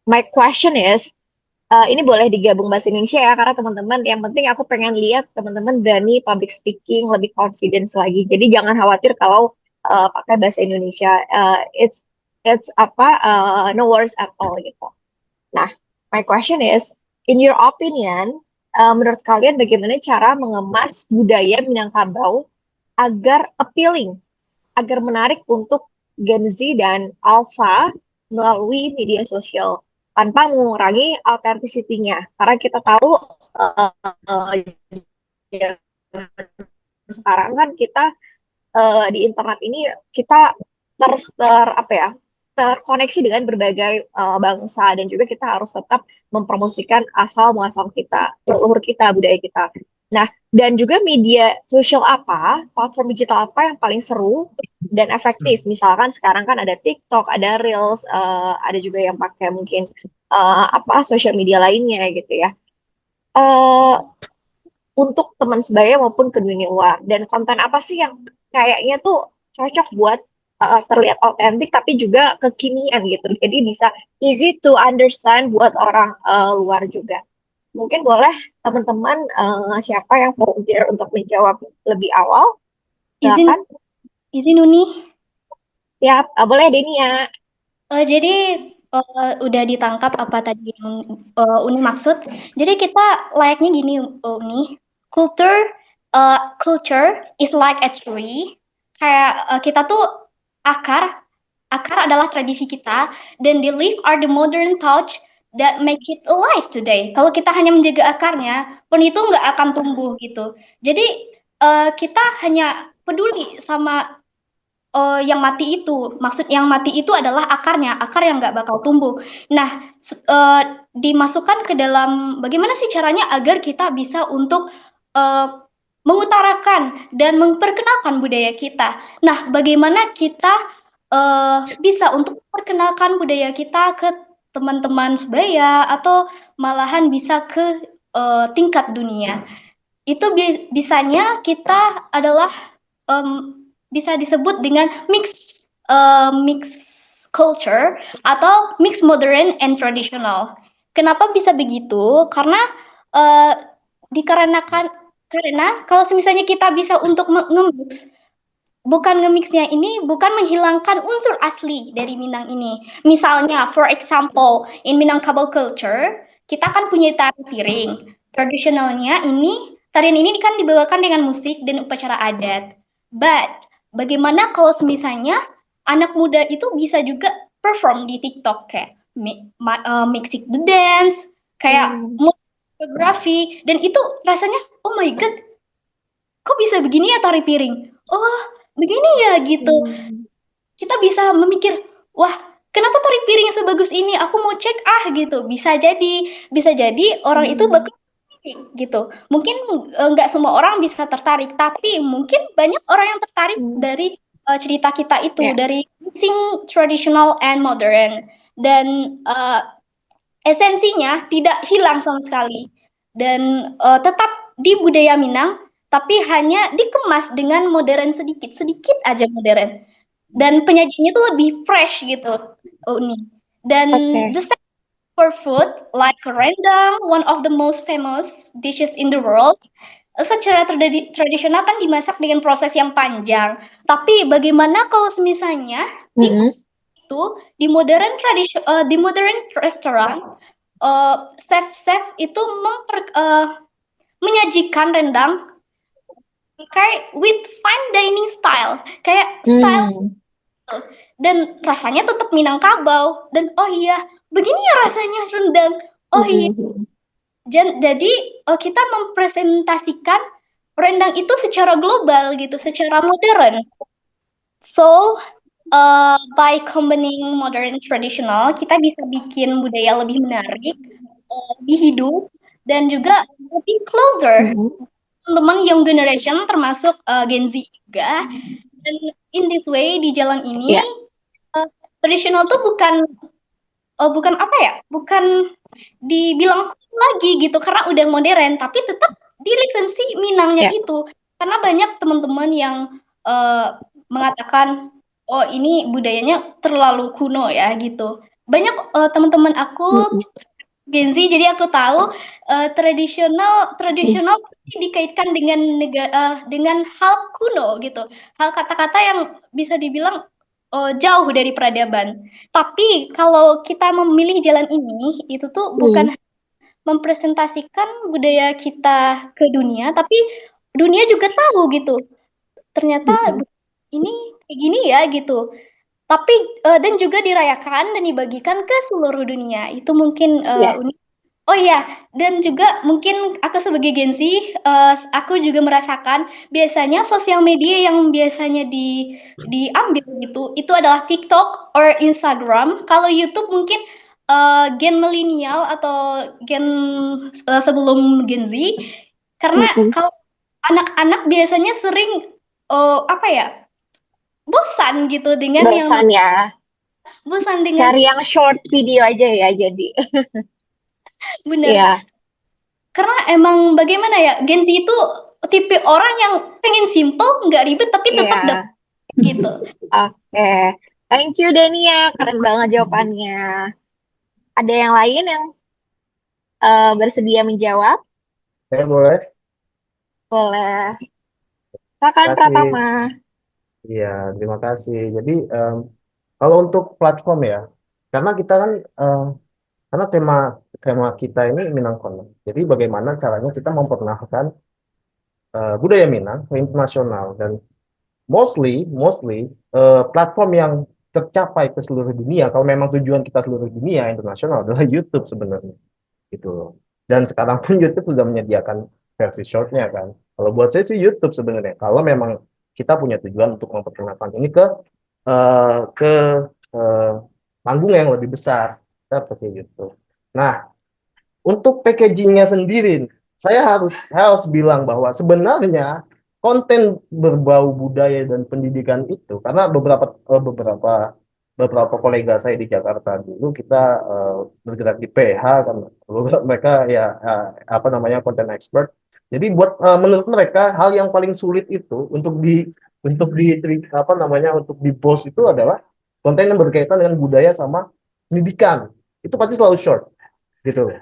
[SPEAKER 10] my question is, ini boleh digabung bahasa Indonesia ya, karena teman-teman yang penting aku pengen lihat teman-teman berani public speaking, lebih confidence lagi. Jadi jangan khawatir kalau pakai bahasa Indonesia. It's no worries at all gitu. Nah, my question is, in your opinion, menurut kalian bagaimana cara mengemas budaya Minangkabau agar appealing, agar menarik untuk Gen Z dan Alpha melalui media sosial, tanpa mengurangi authenticity-nya. Karena kita tahu sekarang kan kita di internet ini kita terkoneksi dengan berbagai bangsa, dan juga kita harus tetap mempromosikan asal muasal kita, leluhur kita, budaya kita. Nah, dan juga media sosial platform digital apa yang paling seru dan efektif? Misalkan sekarang kan ada TikTok, ada Reels, ada juga yang pakai mungkin sosial media lainnya gitu ya. Untuk teman sebaya maupun ke dunia luar, dan konten apa sih yang kayaknya tuh cocok buat terlihat otentik tapi juga kekinian gitu. Jadi bisa easy to understand buat orang luar juga. Mungkin boleh teman-teman siapa yang volunteer untuk menjawab lebih awal?
[SPEAKER 15] Izin Uni.
[SPEAKER 10] Ya, boleh Denny ya.
[SPEAKER 15] Jadi udah ditangkap apa tadi yang Uni maksud. Jadi kita layaknya gini Uni. Culture is like a tree. Kayak kita tuh akar adalah tradisi kita, dan the leaf are the modern touch that make it alive today. Kalau kita hanya menjaga akarnya, pohon itu nggak akan tumbuh gitu. Jadi kita hanya peduli sama yang mati itu. Maksud yang mati itu adalah akarnya, akar yang nggak bakal tumbuh. Nah, dimasukkan ke dalam bagaimana sih caranya agar kita bisa untuk mengutarakan dan memperkenalkan budaya kita. Nah, bagaimana kita bisa untuk memperkenalkan budaya kita ke teman-teman sebaya atau malahan bisa ke tingkat dunia. Itu bisanya kita adalah bisa disebut dengan mix culture atau mix modern and traditional. Kenapa bisa begitu? Karena karena kalau misalnya kita bisa untuk nge-mix, bukan nge-mixnya ini bukan menghilangkan unsur asli dari Minang ini. Misalnya, for example, in Minangkabau culture, kita kan punya tari piring. Tradisionalnya ini, tarian ini kan dibawakan dengan musik dan upacara adat. But, bagaimana kalau misalnya anak muda itu bisa juga perform di TikTok kayak mixing the dance, kayak fotografi, dan itu rasanya, oh my god, kok bisa begini ya tari piring? Oh, begini ya gitu. Kita bisa memikir, wah, kenapa tari piring sebagus ini? Aku mau cek gitu. Bisa jadi orang itu bakal gitu. Mungkin nggak semua orang bisa tertarik, tapi mungkin banyak orang yang tertarik dari cerita kita itu, dari mixing traditional and modern, dan esensinya tidak hilang sama sekali, dan tetap di budaya Minang, tapi hanya dikemas dengan modern sedikit aja modern, dan penyajiannya itu lebih fresh gitu, unik. Dan just for food, like rendang, one of the most famous dishes in the world, secara tradisional kan dimasak dengan proses yang panjang. Tapi bagaimana kalau misalnya itu di modern restaurant, chef itu menyajikan rendang kayak with fine dining style, kayak style, dan rasanya tetap Minangkabau. Dan oh iya, begini ya rasanya rendang. Oh iya. Jadi kita mempresentasikan rendang itu secara global gitu, secara modern. So by combining modern traditional, kita bisa bikin budaya lebih menarik, lebih hidup, dan juga lebih closer teman-teman young generation, termasuk Gen Z juga. Dan in this way, di jalan ini tradisional tuh bukan apa ya, bukan dibilang lagi gitu karena udah modern, tapi tetap di lisensi Minangnya itu. Karena banyak teman-teman yang mengatakan, oh ini budayanya terlalu kuno ya gitu. Banyak teman-teman aku Gen Z, jadi aku tahu tradisional dikaitkan dengan hal kuno gitu, hal kata-kata yang bisa dibilang jauh dari peradaban. Tapi kalau kita memilih jalan ini, itu tuh bukan mempresentasikan budaya kita ke dunia, tapi dunia juga tahu gitu. Ternyata ini kayak gini ya gitu. Tapi dan juga dirayakan dan dibagikan ke seluruh dunia. Itu mungkin unik. Oh iya, dan juga mungkin aku sebagai Gen Z, aku juga merasakan biasanya sosial media yang biasanya diambil gitu, itu adalah TikTok or Instagram. Kalau YouTube mungkin gen milenial atau gen sebelum Gen Z, karena kalau anak-anak biasanya sering apa ya, bosan gitu dengan bosan dengan
[SPEAKER 10] cari yang short video aja ya, jadi
[SPEAKER 15] bener. Karena emang bagaimana ya, Gen Z itu tipe orang yang pengen simple, nggak ribet, tapi tetap dapat gitu.
[SPEAKER 10] Oke, thank you Denia, keren banget jawabannya. Ada yang lain yang bersedia menjawab?
[SPEAKER 14] Saya boleh?
[SPEAKER 10] Boleh. Silakan Pratama.
[SPEAKER 14] Iya, terima kasih. Jadi kalau untuk platform ya, karena kita kan karena tema kita ini Minang Connect. Jadi bagaimana caranya kita memperkenalkan budaya Minang ke internasional, dan mostly platform yang tercapai ke seluruh dunia, kalau memang tujuan kita seluruh dunia internasional, adalah YouTube sebenarnya gitu loh. Dan sekarang pun YouTube sudah menyediakan versi shortnya kan. Kalau buat saya sih YouTube sebenarnya, kalau memang kita punya tujuan untuk memperkenalkan ini ke panggung yang lebih besar, seperti itu. Nah, untuk packagingnya sendiri, saya harus bilang bahwa sebenarnya konten berbau budaya dan pendidikan itu, karena beberapa kolega saya di Jakarta dulu kita bergerak di PH kan, mereka ya apa namanya konten expert. Jadi menurut mereka hal yang paling sulit itu untuk apa namanya untuk di post itu adalah konten yang berkaitan dengan budaya sama pendidikan. Itu pasti selalu short gitu.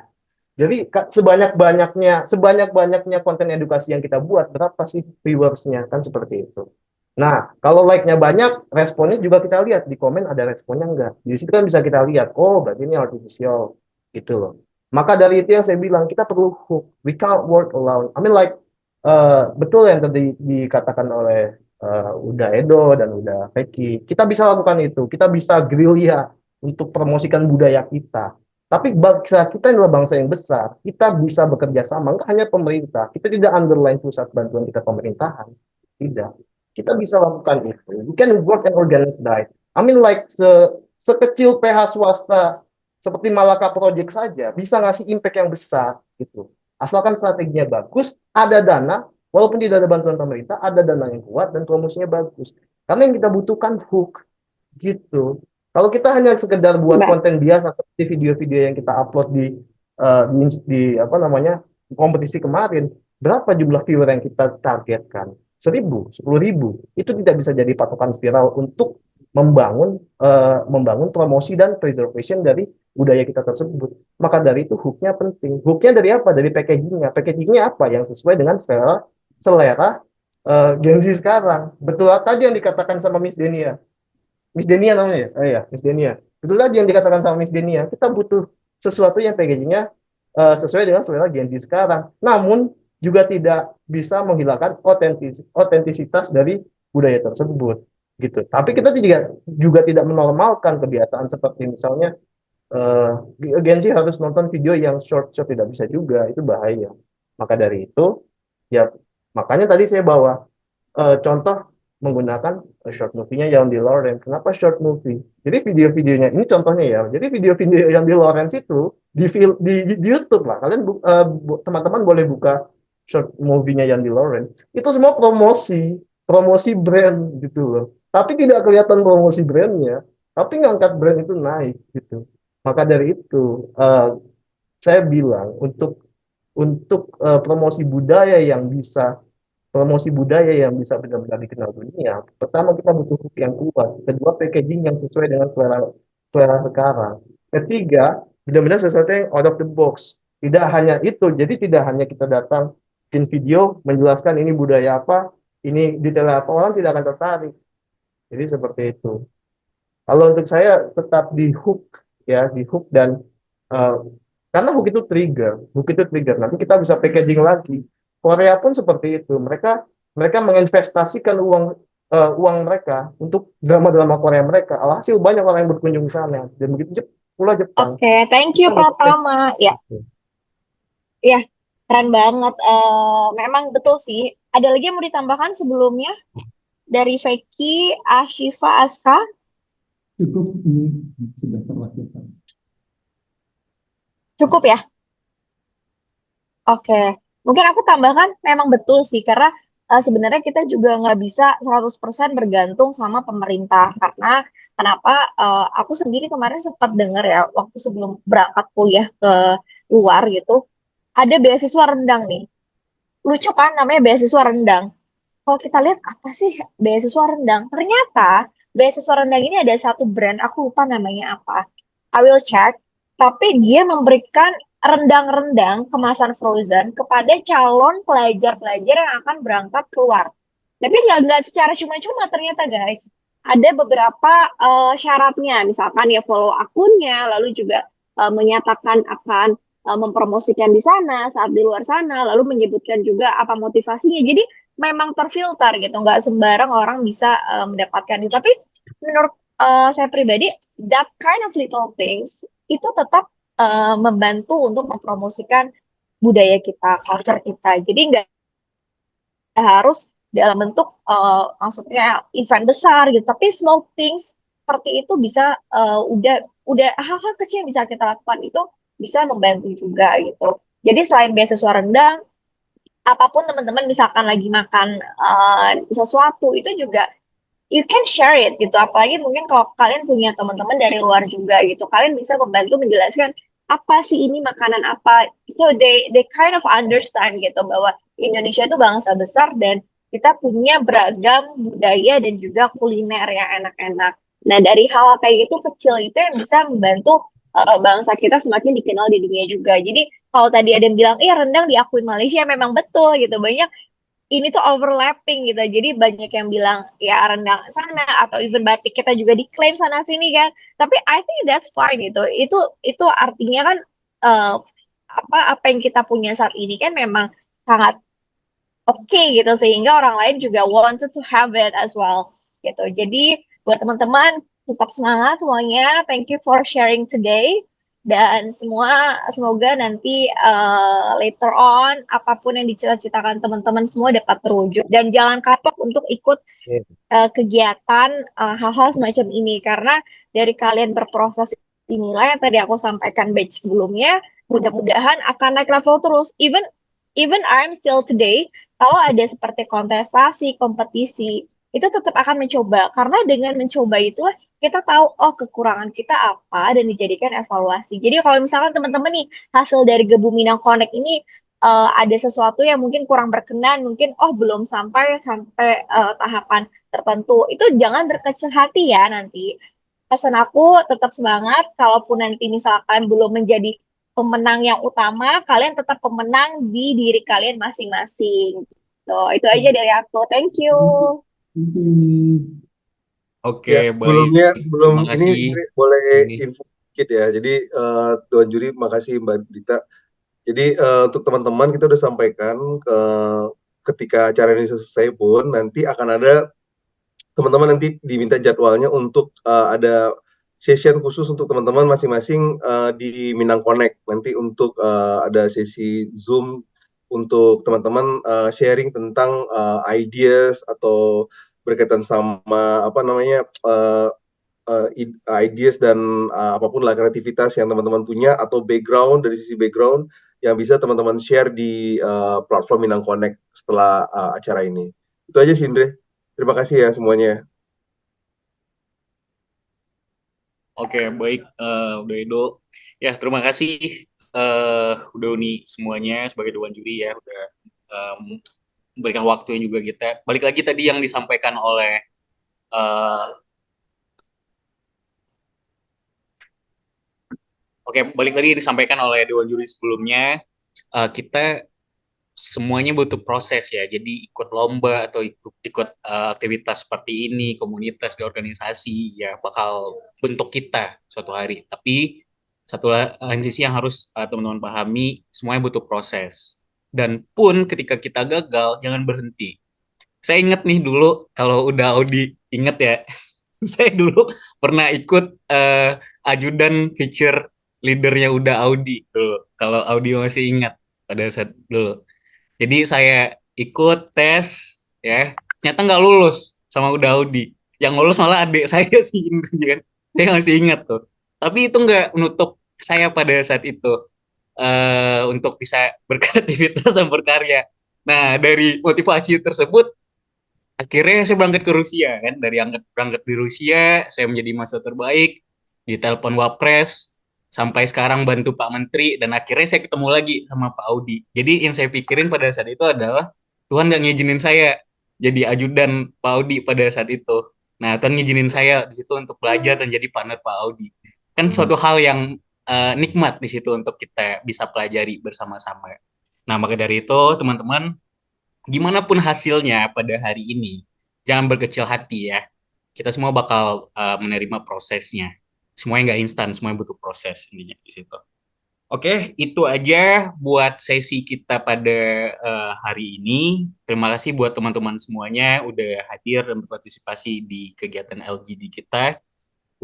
[SPEAKER 14] Jadi sebanyak-banyaknya konten edukasi yang kita buat, berapa sih viewersnya, kan seperti itu. Nah, kalau like-nya banyak, responnya juga kita lihat, di komen ada responnya enggak. Di situ kan bisa kita lihat, oh berarti ini artificial, gitu loh. Maka dari itu yang saya bilang, kita perlu hook. We can't work alone. I mean like, betul yang tadi dikatakan oleh Uda Edo dan Uda Peki. Kita bisa lakukan itu, kita bisa gerilya untuk promosikan budaya kita. Tapi bangsa kita adalah bangsa yang besar, kita bisa bekerja sama, nggak hanya pemerintah, kita tidak underline pusat bantuan kita pemerintahan, tidak. Kita bisa lakukan itu. We can work and organize that. I mean like sekecil PH swasta seperti Malaka Project saja bisa ngasih impact yang besar gitu. Asalkan strateginya bagus, ada dana, walaupun tidak ada bantuan pemerintah, ada dana yang kuat dan promosinya bagus. Karena yang kita butuhkan hook gitu. Kalau kita hanya sekedar buat konten biasa seperti video-video yang kita upload di apa namanya kompetisi kemarin, berapa jumlah viewer yang kita targetkan? 1.000, 10.000. Itu tidak bisa jadi patokan viral untuk membangun promosi dan preservation dari budaya kita tersebut. Maka dari itu hooknya penting. Hooknya dari apa? Dari packagingnya. Packagingnya apa? Yang sesuai dengan selera Gen Z sekarang. Betul tadi yang dikatakan sama Miss Denia. Miss Denia namanya ya? Oh iya, Miss Denia. Betul tadi yang dikatakan sama Miss Denia. Kita butuh sesuatu yang packagingnya sesuai dengan selera Gen Z sekarang. Namun juga tidak bisa menghilangkan otentisitas dari budaya tersebut. Gitu. Tapi kita juga tidak menormalkan kebiasaan seperti misalnya Gen Z harus nonton video yang short tidak bisa juga. Itu bahaya. Maka dari itu, ya makanya tadi saya bawa contoh menggunakan short movie-nya yang di Lawrence. Kenapa short movie? Jadi video-videonya, ini contohnya ya, jadi video-video yang di Lawrence itu di YouTube lah, kalian teman-teman boleh buka short movie-nya yang di Lawrence, itu semua promosi brand gitu loh. Tapi tidak kelihatan promosi brandnya, tapi ngangkat brand itu naik gitu. Maka dari itu, saya bilang untuk promosi budaya yang bisa benar-benar dikenal dunia, pertama kita butuh hook yang kuat, kedua packaging yang sesuai dengan selera sekarang, ketiga benar-benar sesuatu yang out of the box. Tidak hanya itu, jadi tidak hanya kita datang bikin video menjelaskan ini budaya apa, ini detail apa, orang tidak akan tertarik. Jadi seperti itu. Kalau untuk saya tetap di hook ya, di hook dan karena hook itu trigger, nanti kita bisa packaging lagi. Korea pun seperti itu. Mereka menginvestasikan uang mereka untuk drama-drama Korea mereka. Alhasil banyak orang yang berkunjung ke sana. Dan begitu pula Jepang.
[SPEAKER 10] Oke, thank you Pratama. Ya, ya, keren banget. Memang betul sih. Ada lagi yang mau ditambahkan sebelumnya dari Veki, Ashifa, Aska?
[SPEAKER 11] Cukup, ini sudah terwakilkan.
[SPEAKER 10] Cukup ya? Oke. Mungkin aku tambahkan memang betul sih, karena sebenarnya kita juga nggak bisa 100% bergantung sama pemerintah. Karena kenapa? Aku sendiri kemarin sempat dengar ya, waktu sebelum berangkat kuliah ke luar gitu, ada beasiswa rendang nih. Lucu kan namanya beasiswa rendang. Kalau kita lihat apa sih beasiswa rendang? Ternyata beasiswa rendang ini ada satu brand, aku lupa namanya apa. I will check. Tapi dia memberikan rendang-rendang kemasan frozen kepada calon pelajar-pelajar yang akan berangkat keluar. Tapi nggak secara cuma-cuma ternyata guys. Ada beberapa syaratnya, misalkan ya follow akunnya, lalu juga menyatakan akan mempromosikan di sana saat di luar sana, lalu menyebutkan juga apa motivasinya. Jadi memang terfilter gitu, nggak sembarang orang bisa mendapatkan itu. Tapi menurut saya pribadi, that kind of little things itu tetap membantu untuk mempromosikan budaya kita, culture kita. Jadi nggak harus dalam bentuk maksudnya event besar gitu, tapi small things seperti itu bisa udah hal-hal kecil yang bisa kita lakukan itu bisa membantu juga gitu. Jadi selain beasiswa rendah, apapun teman-teman misalkan lagi makan sesuatu itu juga you can share it gitu. Apalagi mungkin kalau kalian punya teman-teman dari luar juga gitu, kalian bisa membantu menjelaskan apa sih ini makanan apa. So they kind of understand gitu bahwa Indonesia itu bangsa besar dan kita punya beragam budaya dan juga kuliner yang enak-enak. Nah dari hal kayak gitu kecil itu yang bisa membantu bangsa kita semakin dikenal di dunia juga. Jadi kalau tadi ada yang bilang, rendang diakuin Malaysia, memang betul gitu. Banyak ini tuh overlapping gitu. Jadi banyak yang bilang ya rendang sana atau even batik kita juga diklaim sana sini kan. Tapi I think that's fine gitu. Itu artinya kan apa yang kita punya saat ini kan memang sangat oke gitu sehingga orang lain juga wanted to have it as well gitu. Jadi buat teman-teman tetap semangat semuanya. Thank you for sharing today. Dan semoga nanti later on apapun yang dicita-citakan teman-teman semua dapat terwujud dan jangan kapok untuk ikut kegiatan hal-hal semacam ini karena dari kalian berproses inilah yang tadi aku sampaikan batch sebelumnya mudah-mudahan akan naik level terus even I'm still today kalau ada seperti kontestasi kompetisi itu tetap akan mencoba karena dengan mencoba itulah kita tahu kekurangan kita apa dan dijadikan evaluasi. Jadi kalau misalkan teman-teman nih hasil dari Gebu Minang Connect ini ada sesuatu yang mungkin kurang berkenan, mungkin belum sampai tahapan tertentu, itu jangan berkecil hati ya nanti. Pesan aku tetap semangat, kalaupun nanti misalkan belum menjadi pemenang yang utama, kalian tetap pemenang di diri kalian masing-masing. Itu aja dari aku. Thank you.
[SPEAKER 2] Oke, baik.
[SPEAKER 1] Sebelum
[SPEAKER 2] Terima
[SPEAKER 1] ini
[SPEAKER 2] kasih.
[SPEAKER 1] Indri, boleh info sedikit ya. Jadi Tuan Juri, makasih Mbak Dita. Jadi untuk teman-teman kita udah sampaikan ketika acara ini selesai pun nanti akan ada teman-teman nanti diminta jadwalnya untuk ada session khusus untuk teman-teman masing-masing di Minang Connect. Nanti untuk ada sesi Zoom untuk teman-teman sharing tentang ideas atau berkaitan sama ideas dan apapun lah kreativitas yang teman-teman punya atau background dari sisi background yang bisa teman-teman share di platform Minang Connect setelah acara ini. Itu aja sih Indre. Terima kasih ya semuanya.
[SPEAKER 2] Oke, baik, udah Edo. Ya, terima kasih udah Uni semuanya sebagai Dewan Juri ya, udah memberikan waktunya juga kita. Balik lagi tadi yang disampaikan oleh balik lagi disampaikan oleh Dewan Juri sebelumnya, kita semuanya butuh proses ya. Jadi ikut lomba atau ikut aktivitas seperti ini, komunitas di organisasi ya bakal bentuk kita suatu hari. Tapi satu lain sisi yang harus teman-teman pahami, semuanya butuh proses. Dan pun ketika kita gagal, jangan berhenti. Saya ingat nih dulu kalau udah Audi, ingat ya, saya dulu pernah ikut ajudan feature leadernya udah Audi dulu. Kalau Audi masih ingat pada saat dulu. Jadi saya ikut tes ya, ternyata nggak lulus sama udah Audi. Yang lulus malah adik saya sih Indri kan. Saya masih ingat tuh. Tapi itu nggak menutup saya pada saat itu untuk bisa berkreativitas dan berkarya. Nah dari motivasi tersebut akhirnya saya berangkat ke Rusia kan. Dari berangkat di Rusia saya menjadi mahasiswa terbaik, ditelepon Wapres, sampai sekarang bantu Pak Menteri, dan akhirnya saya ketemu lagi sama Pak Audi. Jadi yang saya pikirin pada saat itu adalah Tuhan nggak ngizinin saya jadi ajudan Pak Audi pada saat itu. Nah, Tuhan ngizinin saya di situ untuk belajar dan jadi partner Pak Audi. Kan suatu hal yang nikmat di situ untuk kita bisa pelajari bersama-sama. Nah, maka dari itu teman-teman, gimana pun hasilnya pada hari ini, jangan berkecil hati ya. Kita semua bakal menerima prosesnya. Semuanya nggak instan, semuanya butuh proses intinya di situ. Oke, itu aja buat sesi kita pada hari ini. Terima kasih buat teman-teman semuanya udah hadir dan berpartisipasi di kegiatan LGD kita.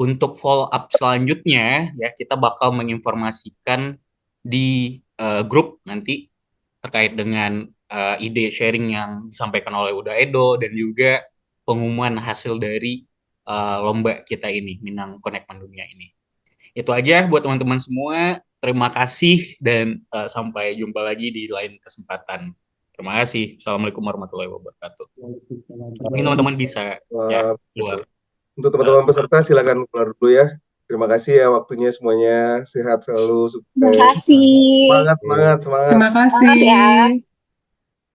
[SPEAKER 2] Untuk follow up selanjutnya ya kita bakal menginformasikan di grup nanti terkait dengan ide sharing yang disampaikan oleh Uda Edo dan juga pengumuman hasil dari lomba kita ini, Minang Connect Mendunia ini. Itu aja buat teman-teman semua. Terima kasih dan sampai jumpa lagi di lain kesempatan. Terima kasih. Assalamualaikum warahmatullahi wabarakatuh. Mungkin teman-teman bisa ya keluar.
[SPEAKER 1] Untuk teman-teman peserta silakan keluar dulu ya. Terima kasih ya waktunya semuanya. Sehat selalu.
[SPEAKER 10] Terima kasih.
[SPEAKER 1] Semangat.
[SPEAKER 9] Terima kasih.
[SPEAKER 10] Semangat ya.